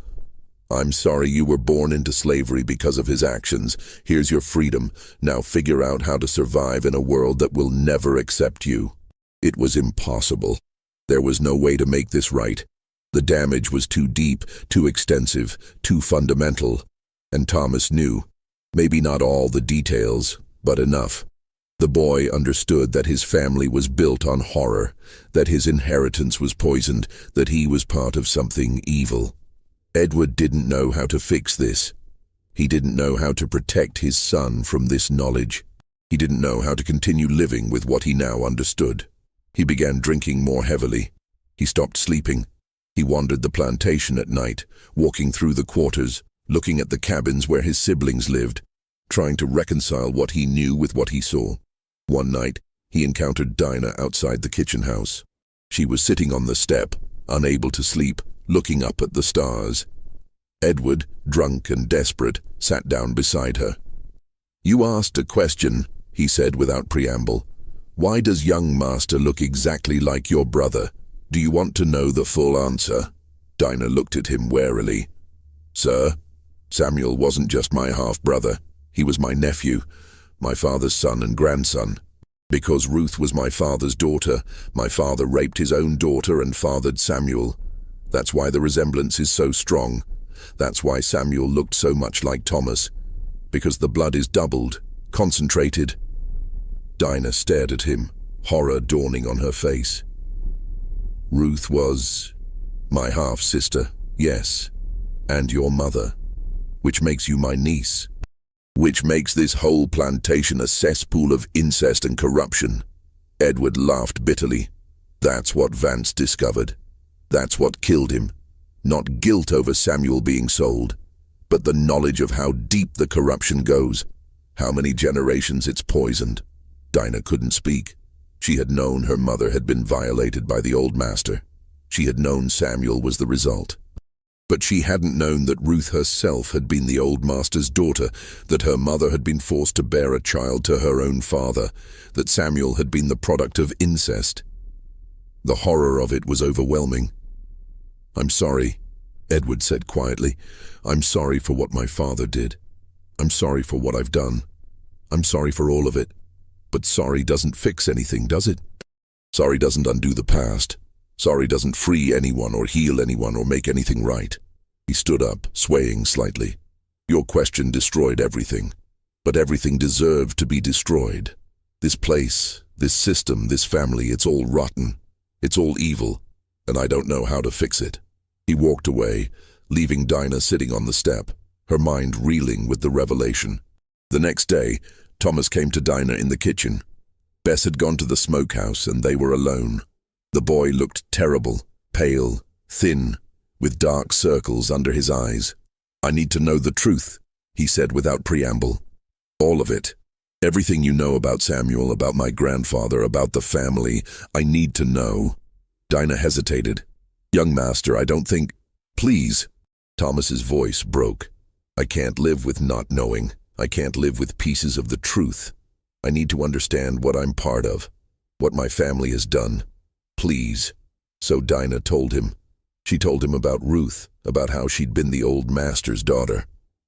A: I'm sorry you were born into slavery because of his actions. Here's your freedom. Now figure out how to survive in a world that will never accept you. It was impossible. There was no way to make this right. The damage was too deep, too extensive, too fundamental. And Thomas knew. Maybe not all the details, but enough. The boy understood that his family was built on horror, that his inheritance was poisoned, that he was part of something evil. Edward didn't know how to fix this. He didn't know how to protect his son from this knowledge. He didn't know how to continue living with what he now understood. He began drinking more heavily. He stopped sleeping. He wandered the plantation at night, walking through the quarters, looking at the cabins where his siblings lived, trying to reconcile what he knew with what he saw. One night, he encountered Dinah outside the kitchen house. She was sitting on the step, unable to sleep, looking up at the stars. Edward, drunk and desperate, sat down beside her. "You asked a question," he said without preamble. "Why does young master look exactly like your brother? Do you want to know the full answer?" Dinah looked at him warily. "Sir, Samuel wasn't just my half-brother. He was my nephew, my father's son and grandson. Because Ruth was my father's daughter, my father raped his own daughter and fathered Samuel. That's why the resemblance is so strong. That's why Samuel looked so much like Thomas. Because the blood is doubled, concentrated." Dinah stared at him, horror dawning on her face. "Ruth was my half-sister, yes, and your mother, which makes you my niece." which makes this whole plantation a cesspool of incest and corruption. Edward laughed bitterly. That's what Vance discovered. That's what killed him. Not guilt over Samuel being sold, but the knowledge of how deep the corruption goes, how many generations it's poisoned. Dinah couldn't speak. She had known her mother had been violated by the old master. She had known Samuel was the result. But she hadn't known that Ruth herself had been the old master's daughter, that her mother had been forced to bear a child to her own father, that Samuel had been the product of incest. The horror of it was overwhelming. "I'm sorry," Edward said quietly. "I'm sorry for what my father did. I'm sorry for what I've done. I'm sorry for all of it. But sorry doesn't fix anything, does it? Sorry doesn't undo the past. Sorry doesn't free anyone or heal anyone or make anything right." He stood up, swaying slightly. "Your question destroyed everything. But everything deserved to be destroyed. This place, this system, this family, it's all rotten. It's all evil, and I don't know how to fix it." He walked away, leaving Dinah sitting on the step, her mind reeling with the revelation. The next day, Thomas came to Dinah in the kitchen. Bess had gone to the smokehouse and they were alone. The boy looked terrible, pale, thin, with dark circles under his eyes. "I need to know the truth," he said without preamble. "All of it. Everything you know about Samuel, about my grandfather, about the family. I need to know." Dinah hesitated. "Young master, I don't think—" "Please." Thomas's voice broke. "I can't live with not knowing. I can't live with pieces of the truth. I need to understand what I'm part of, what my family has done. Please." So Dinah told him. She told him about Ruth, about how she'd been the old master's daughter.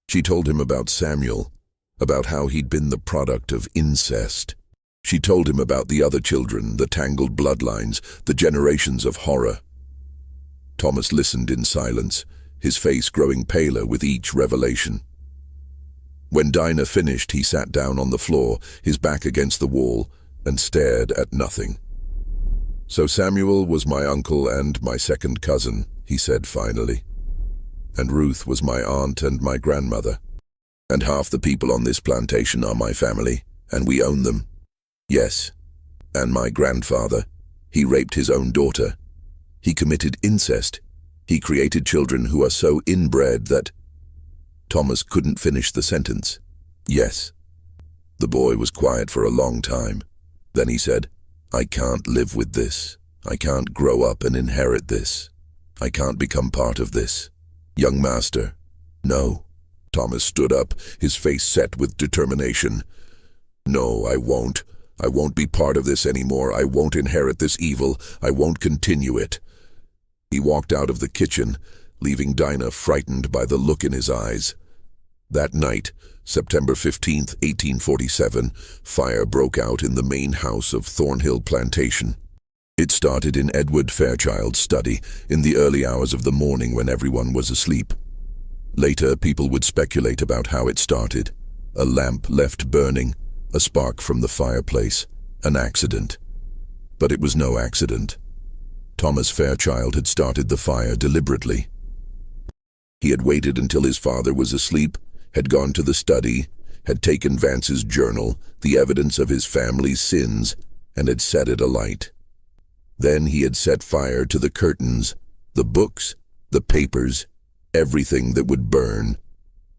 A: She told him about Samuel, about how he'd been the product of incest. She told him about the other children, the tangled bloodlines, the generations of horror. Thomas listened in silence, his face growing paler with each revelation. When Dinah finished, he sat down on the floor, his back against the wall, and stared at nothing. "So Samuel was my uncle and my second cousin," he said finally. "And Ruth was my aunt and my grandmother. And half the people on this plantation are my family, and we own them. Yes, and my grandfather, he raped his own daughter. He committed incest. He created children who are so inbred that—" Thomas couldn't finish the sentence. "Yes." The boy was quiet for a long time. Then he said, "I can't live with this. I can't grow up and inherit this. I can't become part of this. Young master." "No." Thomas stood up, his face set with determination. "No, I won't. I won't be part of this anymore. I won't inherit this evil. I won't continue it." He walked out of the kitchen, leaving Dinah frightened by the look in his eyes. That night, September 15th, 1847, fire broke out in the main house of Thornhill Plantation. It started in Edward Fairchild's study in the early hours of the morning when everyone was asleep. Later, people would speculate about how it started. A lamp left burning, a spark from the fireplace, an accident. But it was no accident. Thomas Fairchild had started the fire deliberately. He had waited until his father was asleep, had gone to the study, had taken Vance's journal, the evidence of his family's sins, and had set it alight. Then he had set fire to the curtains, the books, the papers, everything that would burn.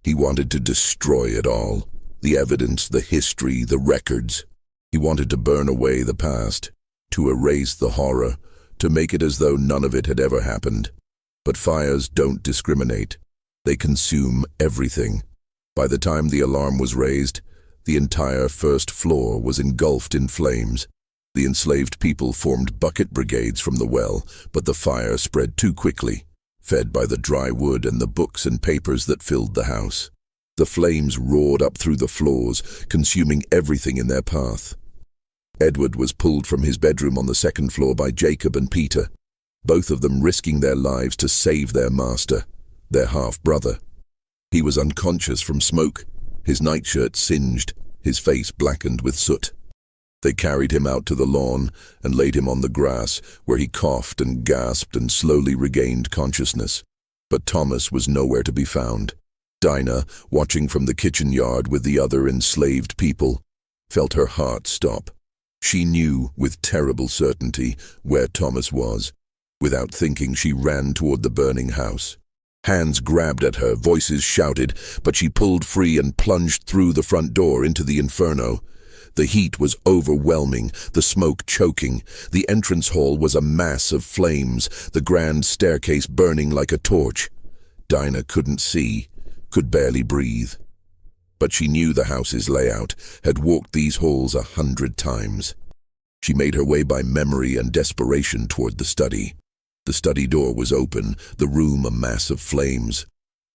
A: He wanted to destroy it all, the evidence, the history, the records. He wanted to burn away the past, to erase the horror, to make it as though none of it had ever happened. But fires don't discriminate. They consume everything. By the time the alarm was raised, the entire first floor was engulfed in flames. The enslaved people formed bucket brigades from the well, but the fire spread too quickly, fed by the dry wood and the books and papers that filled the house. The flames roared up through the floors, consuming everything in their path. Edward was pulled from his bedroom on the second floor by Jacob and Peter, both of them risking their lives to save their master, their half-brother. He was unconscious from smoke, his nightshirt singed, his face blackened with soot. They carried him out to the lawn and laid him on the grass, where he coughed and gasped and slowly regained consciousness. But Thomas was nowhere to be found. Dinah, watching from the kitchen yard with the other enslaved people, felt her heart stop. She knew, with terrible certainty, where Thomas was. Without thinking, she ran toward the burning house. Hands grabbed at her, voices shouted, but she pulled free and plunged through the front door into the inferno. The heat was overwhelming, the smoke choking. The entrance hall was a mass of flames, the grand staircase burning like a torch. Dinah couldn't see, could barely breathe. But she knew the house's layout, had walked these halls 100 times. She made her way by memory and desperation toward the study. The study door was open, the room a mass of flames.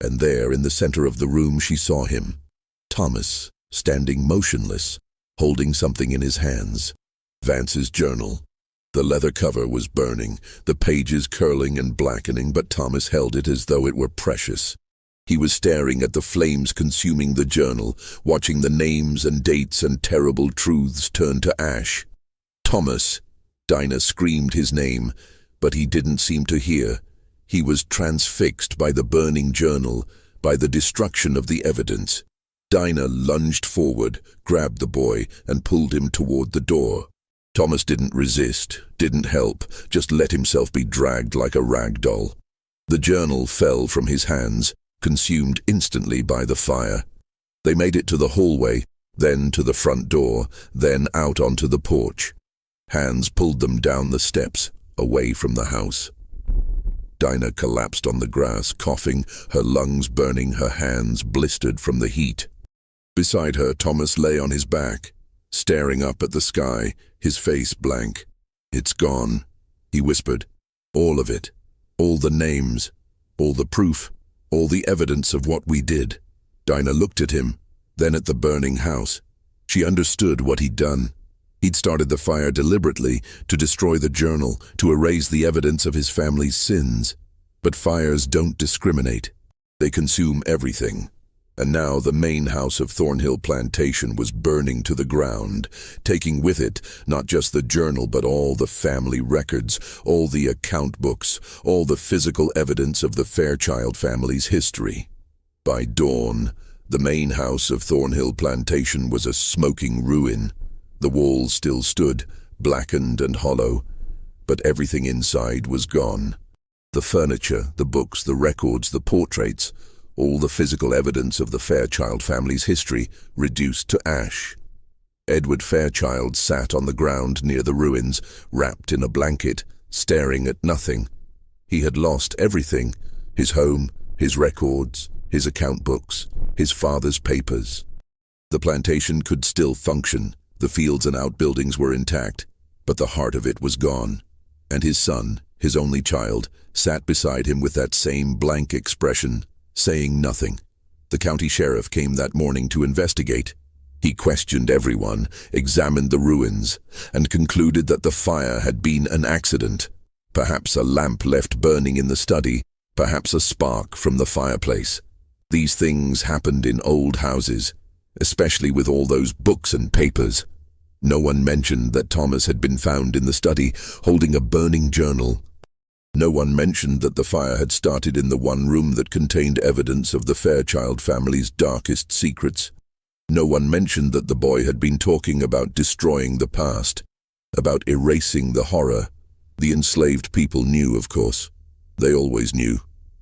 A: And there, in the center of the room, she saw him. Thomas, standing motionless, holding something in his hands. Vance's journal. The leather cover was burning, the pages curling and blackening, but Thomas held it as though it were precious. He was staring at the flames consuming the journal, watching the names and dates and terrible truths turn to ash. Thomas! Dinah screamed his name, but he didn't seem to hear. He was transfixed by the burning journal, by the destruction of the evidence. Dinah lunged forward, grabbed the boy, and pulled him toward the door. Thomas didn't resist, didn't help, just let himself be dragged like a rag doll. The journal fell from his hands, consumed instantly by the fire. They made it to the hallway, then to the front door, then out onto the porch. Hands pulled them down the steps, away from the house. Dinah collapsed on the grass, coughing, her lungs burning, her hands blistered from the heat. Beside her, Thomas lay on his back, staring up at the sky, his face blank. "It's gone," he whispered. "All of it. All the names. All the proof. All the evidence of what we did." Dinah looked at him, then at the burning house. She understood what he'd done. He'd started the fire deliberately, to destroy the journal, to erase the evidence of his family's sins. But fires don't discriminate. They consume everything. And now the main house of Thornhill Plantation was burning to the ground, taking with it not just the journal but all the family records, all the account books, all the physical evidence of the Fairchild family's history. By dawn, the main house of Thornhill Plantation was a smoking ruin. The walls still stood, blackened and hollow, but everything inside was gone. The furniture, the books, the records, the portraits, all the physical evidence of the Fairchild family's history reduced to ash. Edward Fairchild sat on the ground near the ruins, wrapped in a blanket, staring at nothing. He had lost everything: his home, his records, his account books, his father's papers. The plantation could still function. The fields and outbuildings were intact, but the heart of it was gone. And his son, his only child, sat beside him with that same blank expression, saying nothing. The county sheriff came that morning to investigate. He questioned everyone, examined the ruins, and concluded that the fire had been an accident. Perhaps a lamp left burning in the study, perhaps a spark from the fireplace. These things happened in old houses, especially with all those books and papers. No one mentioned that Thomas had been found in the study, holding a burning journal. No one mentioned that the fire had started in the one room that contained evidence of the Fairchild family's darkest secrets. No one mentioned that the boy had been talking about destroying the past, about erasing the horror. The enslaved people knew, of course. They always knew,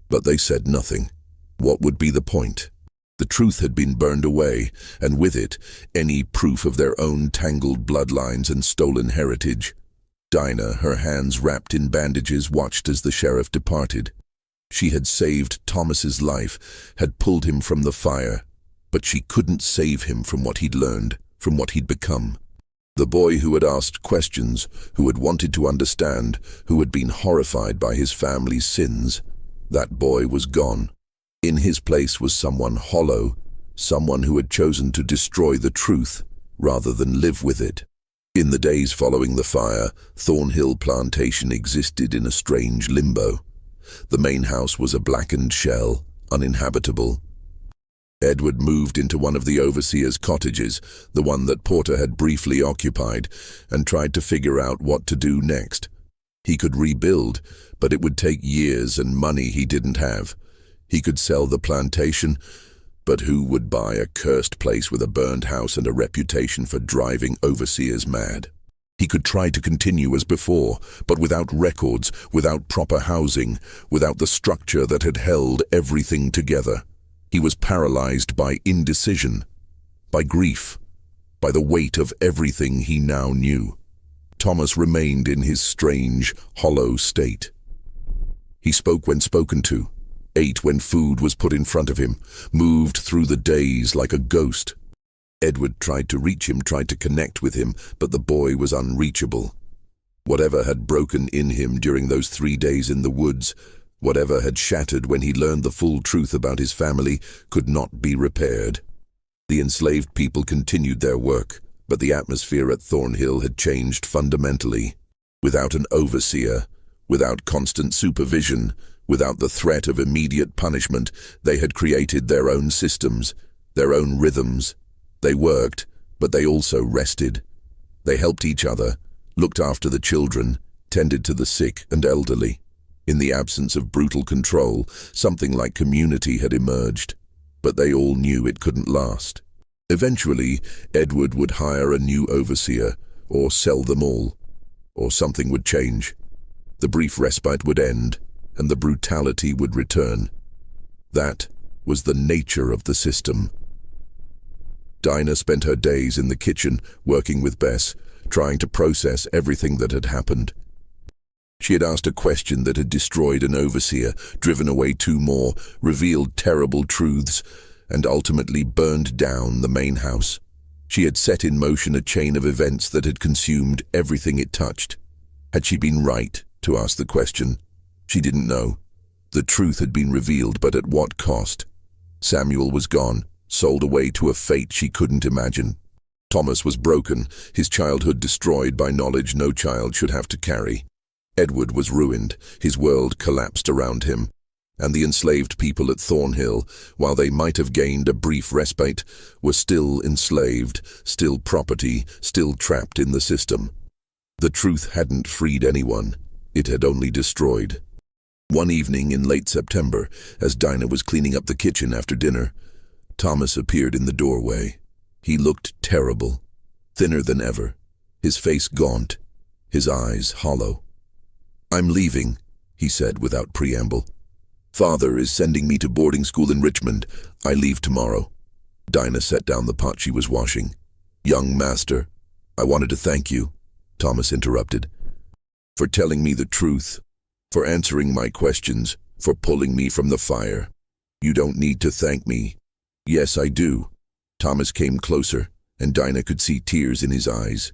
A: but they said nothing. What would be the point? The truth had been burned away, and with it, any proof of their own tangled bloodlines and stolen heritage. Dinah, her hands wrapped in bandages, watched as the sheriff departed. She had saved Thomas's life, had pulled him from the fire, but she couldn't save him from what he'd learned, from what he'd become. The boy who had asked questions, who had wanted to understand, who had been horrified by his family's sins. That boy was gone. In his place was someone hollow, someone who had chosen to destroy the truth rather than live with it. In the days following the fire, Thornhill Plantation existed in a strange limbo. The main house was a blackened shell, uninhabitable. Edward moved into one of the overseer's cottages, the one that Porter had briefly occupied, and tried to figure out what to do next. He could rebuild, but it would take years and money he didn't have. He could sell the plantation, But who would buy a cursed place with a burned house and a reputation for driving overseers mad? He could try to continue as before, but without records, without proper housing, without the structure that had held everything together. He was paralyzed by indecision, by grief, by the weight of everything he now knew. Thomas remained in his strange, hollow state. He spoke when spoken to, ate when food was put in front of him, moved through the days like a ghost. Edward tried to reach him, tried to connect with him, but the boy was unreachable. Whatever had broken in him during those 3 days in the woods, whatever had shattered when he learned the full truth about his family, could not be repaired. The enslaved people continued their work, but the atmosphere at Thornhill had changed fundamentally. Without an overseer, without constant supervision, without the threat of immediate punishment, they had created their own systems, their own rhythms. They worked, but they also rested. They helped each other, looked after the children, tended to the sick and elderly. In the absence of brutal control, something like community had emerged, but they all knew it couldn't last. Eventually, Edward would hire a new overseer, or sell them all, or something would change. The brief respite would end, and the brutality would return. That was the nature of the system. Dinah spent her days in the kitchen, working with Bess, trying to process everything that had happened. She had asked a question that had destroyed an overseer, driven away 2 more, revealed terrible truths, and ultimately burned down the main house. She had set in motion a chain of events that had consumed everything it touched. Had she been right to ask the question? She didn't know. The truth had been revealed, but at what cost? Samuel was gone, sold away to a fate she couldn't imagine. Thomas was broken, his childhood destroyed by knowledge no child should have to carry. Edward was ruined, his world collapsed around him. And the enslaved people at Thornhill, while they might have gained a brief respite, were still enslaved, still property, still trapped in the system. The truth hadn't freed anyone, it had only destroyed. One evening in late September, as Dinah was cleaning up the kitchen after dinner, Thomas appeared in the doorway. He looked terrible, thinner than ever, his face gaunt, his eyes hollow. "I'm leaving," he said without preamble. "Father is sending me to boarding school in Richmond. I leave tomorrow." Dinah set down the pot she was washing. "Young master, I wanted to thank you," Thomas interrupted, "for telling me the truth, for answering my questions, for pulling me from the fire. You don't need to thank me." "Yes, I do." Thomas came closer, and Dinah could see tears in his eyes.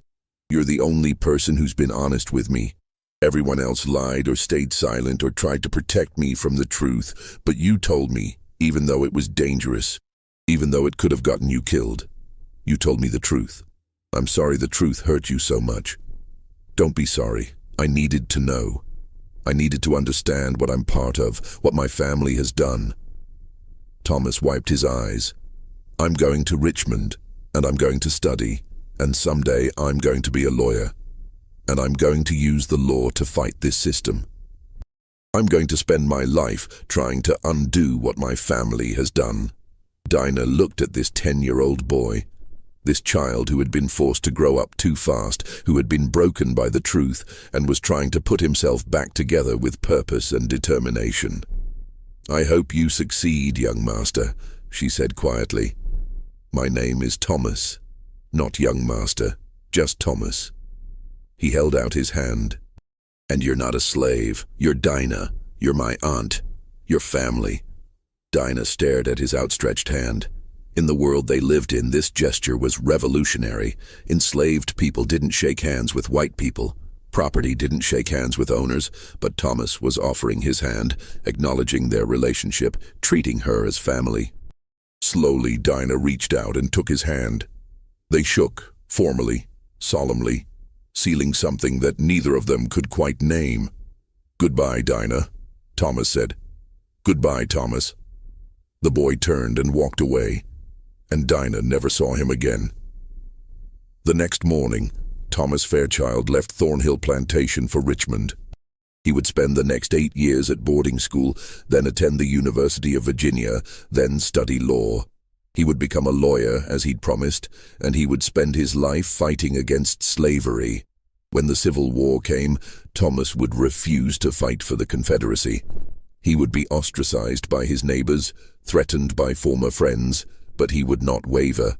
A: "You're the only person who's been honest with me. Everyone else lied or stayed silent or tried to protect me from the truth, but you told me, even though it was dangerous, even though it could have gotten you killed. You told me the truth. I'm sorry the truth hurt you so much. Don't be sorry. I needed to know. I needed to understand what I'm part of, what my family has done." Thomas wiped his eyes. "I'm going to Richmond, and I'm going to study, and someday I'm going to be a lawyer. And I'm going to use the law to fight this system. I'm going to spend my life trying to undo what my family has done." Dinah looked at this 10-year-old boy, this child who had been forced to grow up too fast, who had been broken by the truth and was trying to put himself back together with purpose and determination. "I hope you succeed, young master," she said quietly. "My name is Thomas, not young master, just Thomas." He held out his hand. "And you're not a slave. You're Dinah. You're my aunt. Your family." Dinah stared at his outstretched hand. In the world they lived in, this gesture was revolutionary. Enslaved people didn't shake hands with white people. Property didn't shake hands with owners, but Thomas was offering his hand, acknowledging their relationship, treating her as family. Slowly, Dinah reached out and took his hand. They shook, formally, solemnly, sealing something that neither of them could quite name. "Goodbye, Dinah," Thomas said. "Goodbye, Thomas." The boy turned and walked away, and Dinah never saw him again. The next morning, Thomas Fairchild left Thornhill Plantation for Richmond. He would spend the next 8 years at boarding school, then attend the University of Virginia, then study law. He would become a lawyer, as he'd promised, and he would spend his life fighting against slavery. When the Civil War came, Thomas would refuse to fight for the Confederacy. He would be ostracized by his neighbors, threatened by former friends, but he would not waver.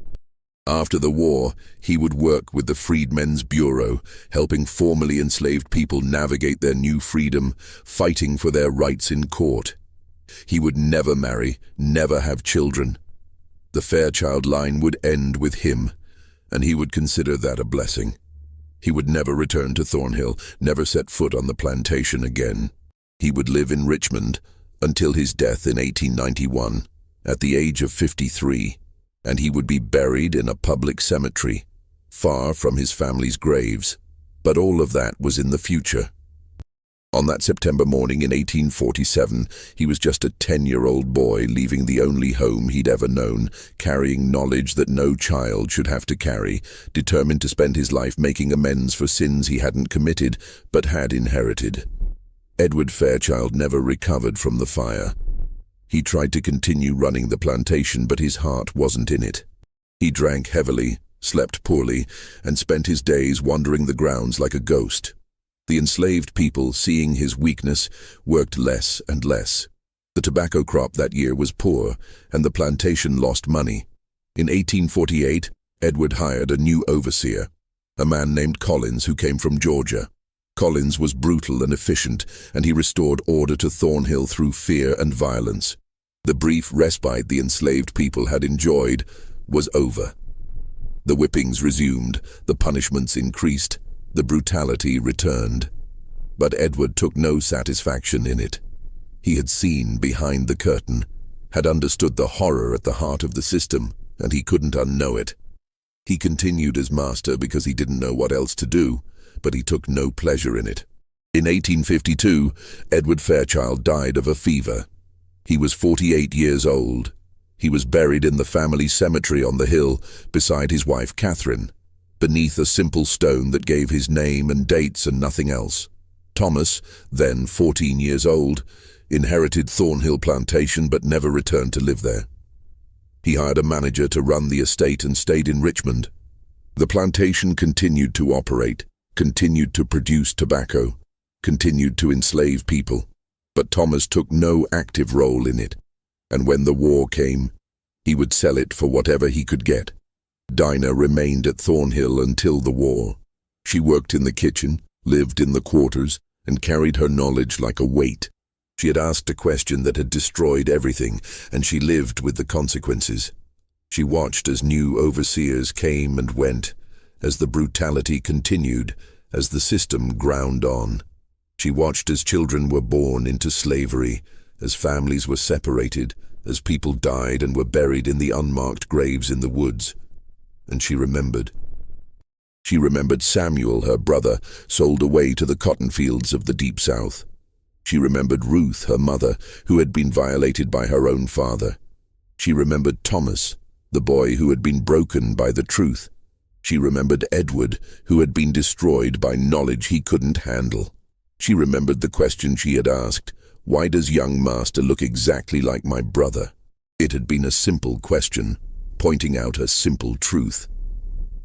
A: After the war, he would work with the Freedmen's Bureau, helping formerly enslaved people navigate their new freedom, fighting for their rights in court. He would never marry, never have children. The Fairchild line would end with him, and he would consider that a blessing. He would never return to Thornhill, never set foot on the plantation again. He would live in Richmond until his death in 1891, at the age of 53, and he would be buried in a public cemetery, far from his family's graves. But all of that was in the future. On that September morning in 1847, he was just a 10-year-old boy leaving the only home he'd ever known, carrying knowledge that no child should have to carry, determined to spend his life making amends for sins he hadn't committed but had inherited. Edward Fairchild never recovered from the fire. He tried to continue running the plantation, but his heart wasn't in it. He drank heavily, slept poorly, and spent his days wandering the grounds like a ghost. The enslaved people, seeing his weakness, worked less and less. The tobacco crop that year was poor, and the plantation lost money. In 1848, Edward hired a new overseer, a man named Collins who came from Georgia. Collins was brutal and efficient, and he restored order to Thornhill through fear and violence. The brief respite the enslaved people had enjoyed was over. The whippings resumed, the punishments increased, the brutality returned. But Edward took no satisfaction in it. He had seen behind the curtain, had understood the horror at the heart of the system, and he couldn't unknow it. He continued as master because he didn't know what else to do, but he took no pleasure in it. In 1852, Edward Fairchild died of a fever. He was 48 years old. He was buried in the family cemetery on the hill beside his wife Catherine, beneath a simple stone that gave his name and dates and nothing else. Thomas, then 14 years old, inherited Thornhill Plantation but never returned to live there. He hired a manager to run the estate and stayed in Richmond. The plantation continued to operate, continued to produce tobacco, continued to enslave people, but Thomas took no active role in it, and when the war came, he would sell it for whatever he could get. Dinah remained at Thornhill until the war. She worked in the kitchen, lived in the quarters, and carried her knowledge like a weight. She had asked a question that had destroyed everything, and she lived with the consequences. She watched as new overseers came and went, as the brutality continued, as the system ground on. She watched as children were born into slavery, as families were separated, as people died and were buried in the unmarked graves in the woods. And she remembered. She remembered Samuel, her brother, sold away to the cotton fields of the Deep South. She remembered Ruth, her mother, who had been violated by her own father. She remembered Thomas, the boy who had been broken by the truth. She remembered Edward, who had been destroyed by knowledge he couldn't handle. She remembered the question she had asked, "Why does young master look exactly like my brother?" It had been a simple question, pointing out a simple truth.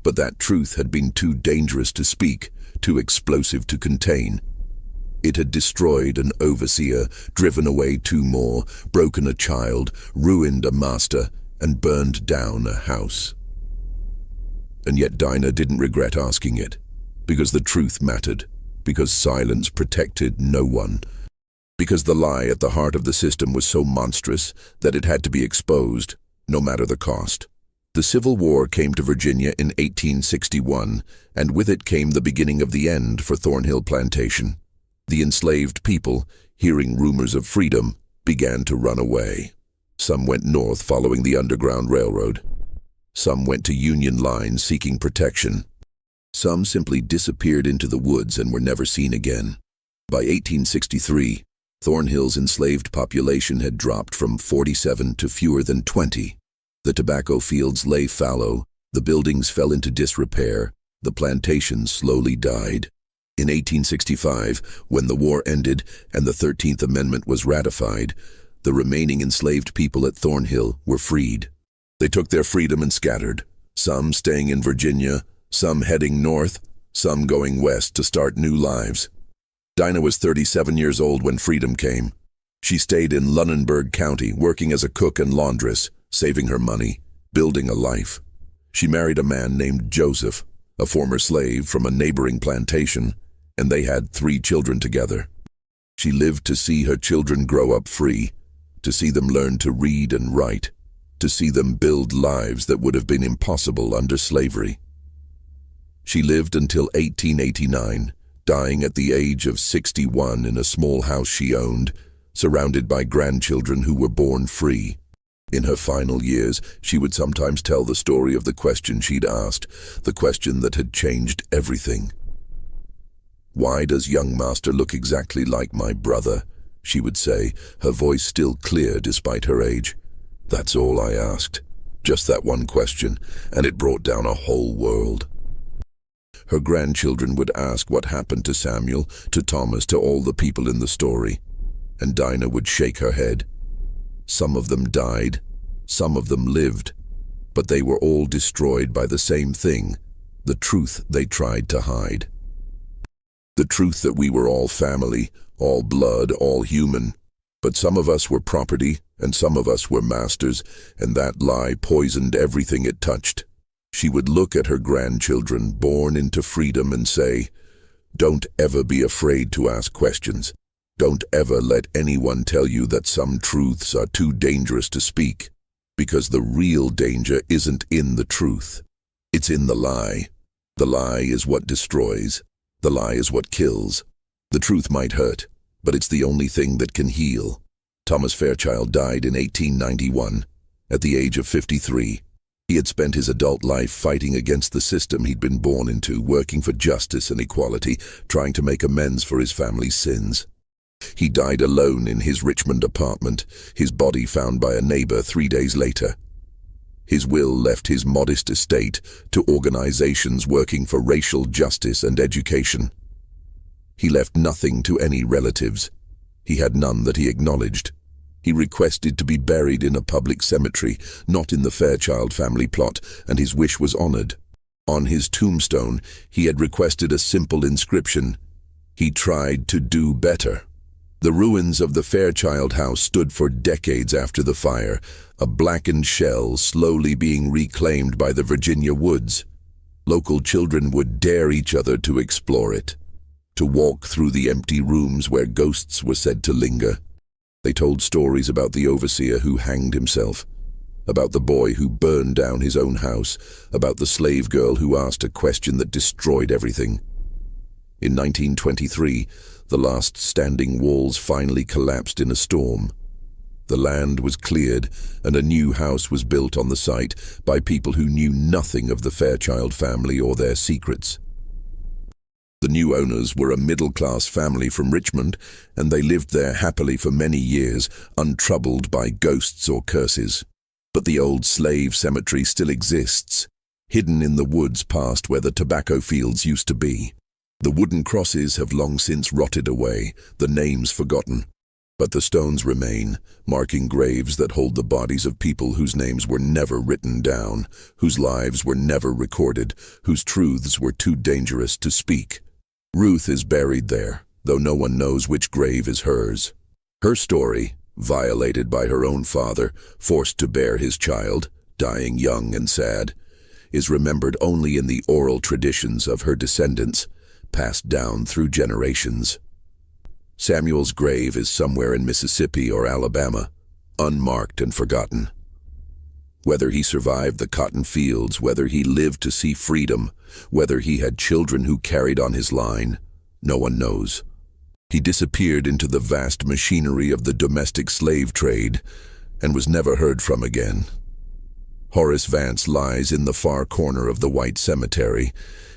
A: But that truth had been too dangerous to speak, too explosive to contain. It had destroyed an overseer, driven away two more, broken a child, ruined a master, and burned down a house. And yet Dinah didn't regret asking it, because the truth mattered, because silence protected no one, because the lie at the heart of the system was so monstrous that it had to be exposed, no matter the cost. The Civil War came to Virginia in 1861, and with it came the beginning of the end for Thornhill Plantation. The enslaved people, hearing rumors of freedom, began to run away. Some went north following the Underground Railroad. Some went to Union lines seeking protection. Some simply disappeared into the woods and were never seen again. By 1863, Thornhill's enslaved population had dropped from 47 to fewer than 20. The tobacco fields lay fallow, the buildings fell into disrepair, the plantations slowly died. In 1865, when the war ended and the 13th Amendment was ratified, the remaining enslaved people at Thornhill were freed. They took their freedom and scattered, some staying in Virginia, some heading north, some going west to start new lives. Dinah was 37 years old when freedom came. She stayed in Lunenburg County, working as a cook and laundress, saving her money, building a life. She married a man named Joseph, a former slave from a neighboring plantation, and they had 3 children together. She lived to see her children grow up free, to see them learn to read and write, to see them build lives that would have been impossible under slavery. She lived until 1889, dying at the age of 61 in a small house she owned, surrounded by grandchildren who were born free. In her final years, she would sometimes tell the story of the question she'd asked, the question that had changed everything. "Why does young master look exactly like my brother?" she would say, her voice still clear despite her age. "That's all I asked. Just that one question, and it brought down a whole world." Her grandchildren would ask what happened to Samuel, to Thomas, to all the people in the story, and Dinah would shake her head. Some of them died, some of them lived, but they were all destroyed by the same thing, the truth they tried to hide. The truth that we were all family, all blood, all human, but some of us were property and some of us were masters, and that lie poisoned everything it touched. She would look at her grandchildren born into freedom and say, "Don't ever be afraid to ask questions. Don't ever let anyone tell you that some truths are too dangerous to speak, because the real danger isn't in the truth. It's in the lie. The lie is what destroys. The lie is what kills. The truth might hurt, but it's the only thing that can heal." Thomas Fairchild died in 1891, at the age of 53. He had spent his adult life fighting against the system he'd been born into, working for justice and equality, trying to make amends for his family's sins. He died alone in his Richmond apartment, his body found by a neighbor 3 days later. His will left his modest estate to organizations working for racial justice and education. He left nothing to any relatives. He had none that he acknowledged. He requested to be buried in a public cemetery, not in the Fairchild family plot, and his wish was honored. On his tombstone, he had requested a simple inscription: "He tried to do better." The ruins of the Fairchild house stood for decades after the fire, a blackened shell slowly being reclaimed by the Virginia woods. Local children would dare each other to explore it, to walk through the empty rooms where ghosts were said to linger. They told stories about the overseer who hanged himself, about the boy who burned down his own house, about the slave girl who asked a question that destroyed everything. In 1923, the last standing walls finally collapsed in a storm. The land was cleared, and a new house was built on the site by people who knew nothing of the Fairchild family or their secrets. The new owners were a middle-class family from Richmond, and they lived there happily for many years, untroubled by ghosts or curses. But the old slave cemetery still exists, hidden in the woods past where the tobacco fields used to be. The wooden crosses have long since rotted away, the names forgotten. But the stones remain, marking graves that hold the bodies of people whose names were never written down, whose lives were never recorded, whose truths were too dangerous to speak. Ruth is buried there, though no one knows which grave is hers. Her story, violated by her own father, forced to bear his child, dying young and sad, is remembered only in the oral traditions of her descendants, passed down through generations. Samuel's grave is somewhere in Mississippi or Alabama, unmarked and forgotten. Whether he survived the cotton fields, whether he lived to see freedom, whether he had children who carried on his line, no one knows. He disappeared into the vast machinery of the domestic slave trade and was never heard from again. Horace Vance lies in the far corner of the White Cemetery,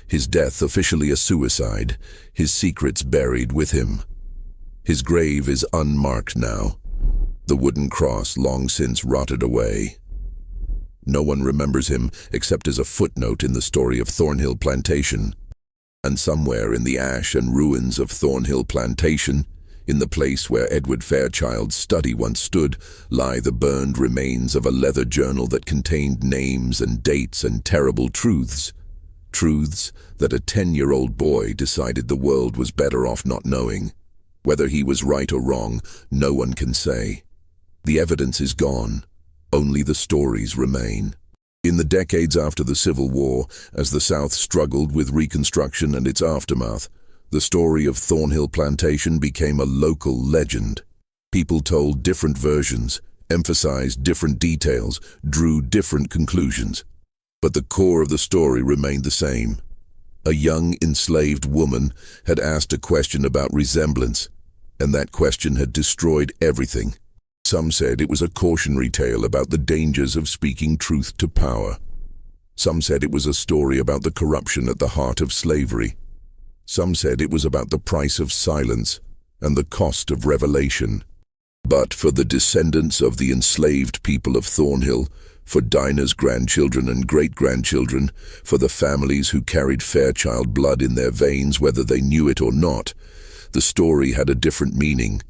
A: his death officially a suicide, his secrets buried with him. His grave is unmarked now, the wooden cross long since rotted away. No one remembers him except as a footnote in the story of Thornhill Plantation. And somewhere in the ash and ruins of Thornhill Plantation, In the place where Edward Fairchild's study once stood lie the burned remains of a leather journal that contained names and dates and terrible truths. Truths that a 10-year-old boy decided the world was better off not knowing. Whether he was right or wrong, no one can say. The evidence is gone. Only the stories remain. In the decades after the Civil War, as the South struggled with Reconstruction and its aftermath, the story of Thornhill Plantation became a local legend. People told different versions, emphasized different details, drew different conclusions. But the core of the story remained the same. A young enslaved woman had asked a question about resemblance, and that question had destroyed everything. Some said it was a cautionary tale about the dangers of speaking truth to power. Some said it was a story about the corruption at the heart of slavery. Some said it was about the price of silence and the cost of revelation. But for the descendants of the enslaved people of Thornhill, for Dinah's grandchildren and great-grandchildren, for the families who carried Fairchild blood in their veins whether they knew it or not, the story had a different meaning.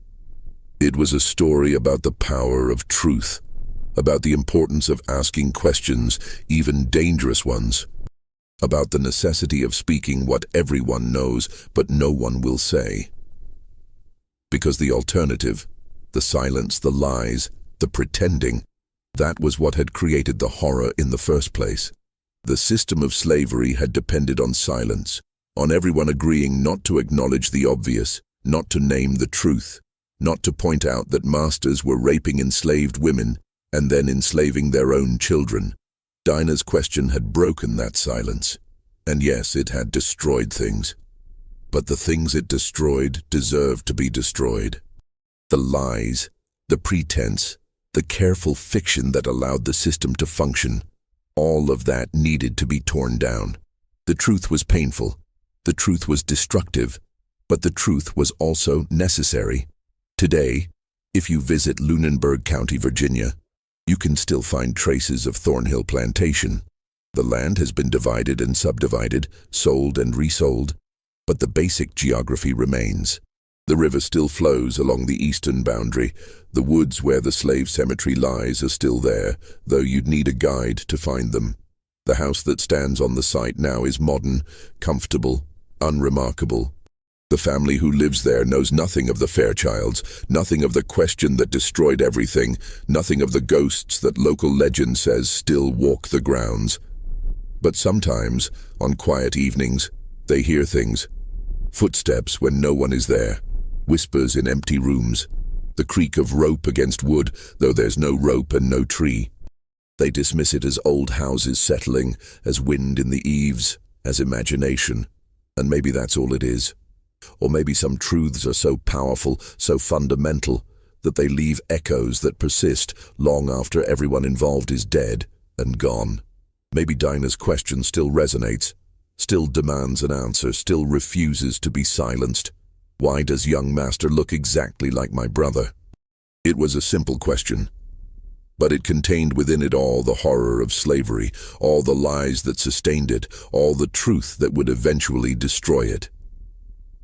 A: It was a story about the power of truth, about the importance of asking questions, even dangerous ones, about the necessity of speaking what everyone knows but no one will say. Because the alternative, the silence, the lies, the pretending, that was what had created the horror in the first place. The system of slavery had depended on silence, on everyone agreeing not to acknowledge the obvious, not to name the truth, not to point out that masters were raping enslaved women and then enslaving their own children. Dinah's question had broken that silence. And yes, it had destroyed things. But the things it destroyed deserved to be destroyed. The lies, the pretense, the careful fiction that allowed the system to function, all of that needed to be torn down. The truth was painful. The truth was destructive. But the truth was also necessary. Today, if you visit Lunenburg County, Virginia, you can still find traces of Thornhill Plantation. The land has been divided and subdivided, sold and resold, but the basic geography remains. The river still flows along the eastern boundary. The woods where the slave cemetery lies are still there, though you'd need a guide to find them. The house that stands on the site now is modern, comfortable, unremarkable. The family who lives there knows nothing of the Fairchilds, nothing of the question that destroyed everything, nothing of the ghosts that local legend says still walk the grounds. But sometimes, on quiet evenings, they hear things. Footsteps when no one is there, whispers in empty rooms, the creak of rope against wood, though there's no rope and no tree. They dismiss it as old houses settling, as wind in the eaves, as imagination. And maybe that's all it is. Or maybe some truths are so powerful, so fundamental, that they leave echoes that persist long after everyone involved is dead and gone. Maybe Dinah's question still resonates, still demands an answer, still refuses to be silenced. Why does young master look exactly like my brother? It was a simple question, but it contained within it all the horror of slavery, all the lies that sustained it, all the truth that would eventually destroy it.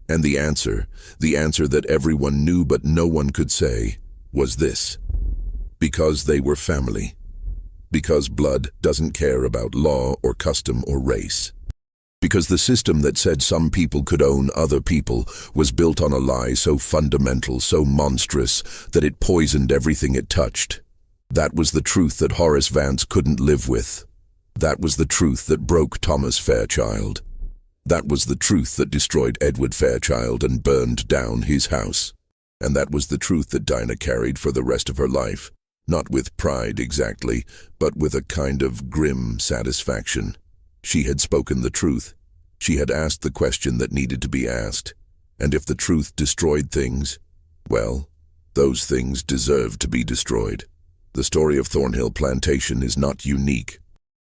A: And the answer that everyone knew but no one could say, was this: because they were family. Because blood doesn't care about law or custom or race. Because the system that said some people could own other people was built on a lie so fundamental, so monstrous, that it poisoned everything it touched. That was the truth that Horace Vance couldn't live with. That was the truth that broke Thomas Fairchild. That was the truth that destroyed Edward Fairchild and burned down his house. And that was the truth that Dinah carried for the rest of her life, not with pride exactly, but with a kind of grim satisfaction. She had spoken the truth. She had asked the question that needed to be asked. And if the truth destroyed things, well, those things deserved to be destroyed. The story of Thornhill Plantation is not unique.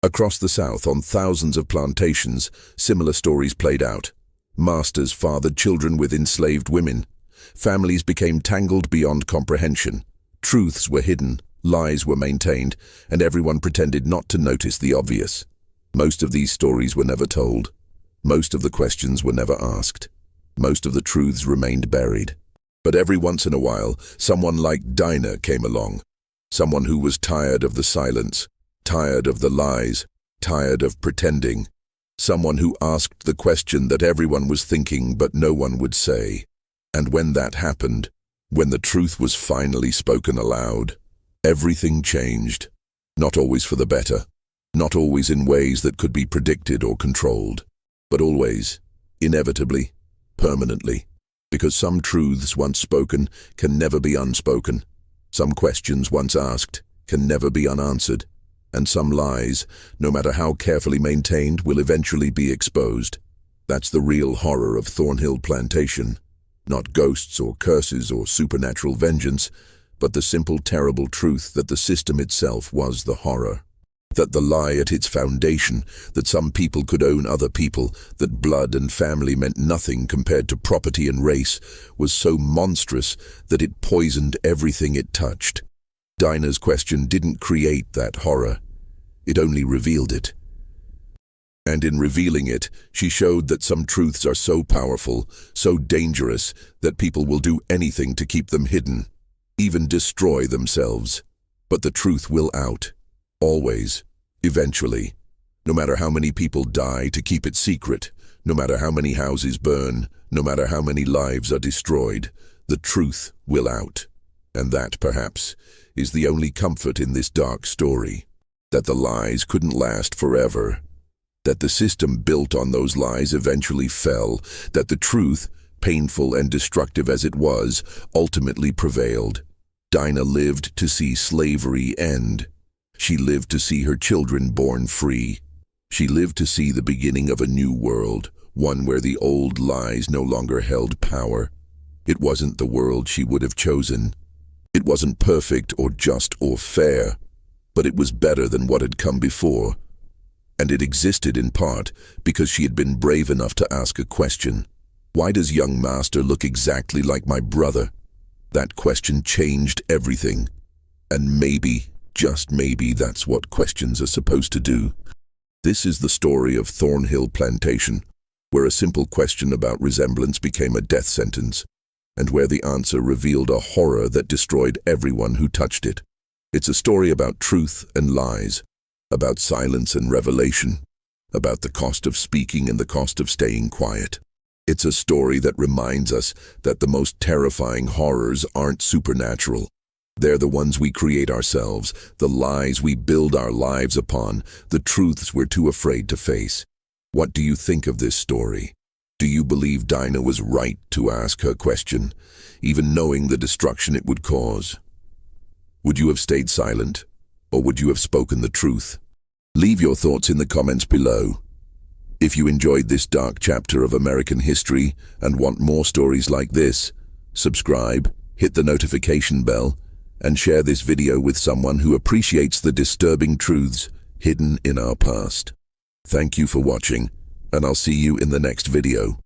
A: Across the South, on thousands of plantations, similar stories played out. Masters fathered children with enslaved women. Families became tangled beyond comprehension. Truths were hidden, lies were maintained, and everyone pretended not to notice the obvious. Most of these stories were never told. Most of the questions were never asked. Most of the truths remained buried. But every once in a while, someone like Dinah came along. Someone who was tired of the silence, tired of the lies, tired of pretending. Someone who asked the question that everyone was thinking but no one would say. And when that happened, when the truth was finally spoken aloud, everything changed. Not always for the better, not always in ways that could be predicted or controlled, but always, inevitably, permanently. Because some truths once spoken can never be unspoken. Some questions once asked can never be unanswered. And some lies, no matter how carefully maintained, will eventually be exposed. That's the real horror of Thornhill Plantation. Not ghosts or curses or supernatural vengeance, but the simple, terrible truth that the system itself was the horror. That the lie at its foundation, that some people could own other people, that blood and family meant nothing compared to property and race, was so monstrous that it poisoned everything it touched. Dinah's question didn't create that horror. It only revealed it. And in revealing it, she showed that some truths are so powerful, so dangerous, that people will do anything to keep them hidden, even destroy themselves. But the truth will out. Always. Eventually. No matter how many people die to keep it secret, no matter how many houses burn, no matter how many lives are destroyed, the truth will out. And that, perhaps, is the only comfort in this dark story. That the lies couldn't last forever. That the system built on those lies eventually fell. That the truth, painful and destructive as it was, ultimately prevailed. Dinah lived to see slavery end. She lived to see her children born free. She lived to see the beginning of a new world, one where the old lies no longer held power. It wasn't the world she would have chosen. It wasn't perfect or just or fair, but it was better than what had come before. And it existed in part because she had been brave enough to ask a question. Why does young master look exactly like my brother? That question changed everything. And maybe, just maybe, that's what questions are supposed to do. This is the story of Thornhill Plantation, where a simple question about resemblance became a death sentence, and where the answer revealed a horror that destroyed everyone who touched it. It's a story about truth and lies, about silence and revelation, about the cost of speaking and the cost of staying quiet. It's a story that reminds us that the most terrifying horrors aren't supernatural. They're the ones we create ourselves, the lies we build our lives upon, the truths we're too afraid to face. What do you think of this story? Do you believe Dinah was right to ask her question, even knowing the destruction it would cause? Would you have stayed silent, or would you have spoken the truth? Leave your thoughts in the comments below. If you enjoyed this dark chapter of American history and want more stories like this, subscribe, hit the notification bell, and share this video with someone who appreciates the disturbing truths hidden in our past. Thank you for watching, and I'll see you in the next video.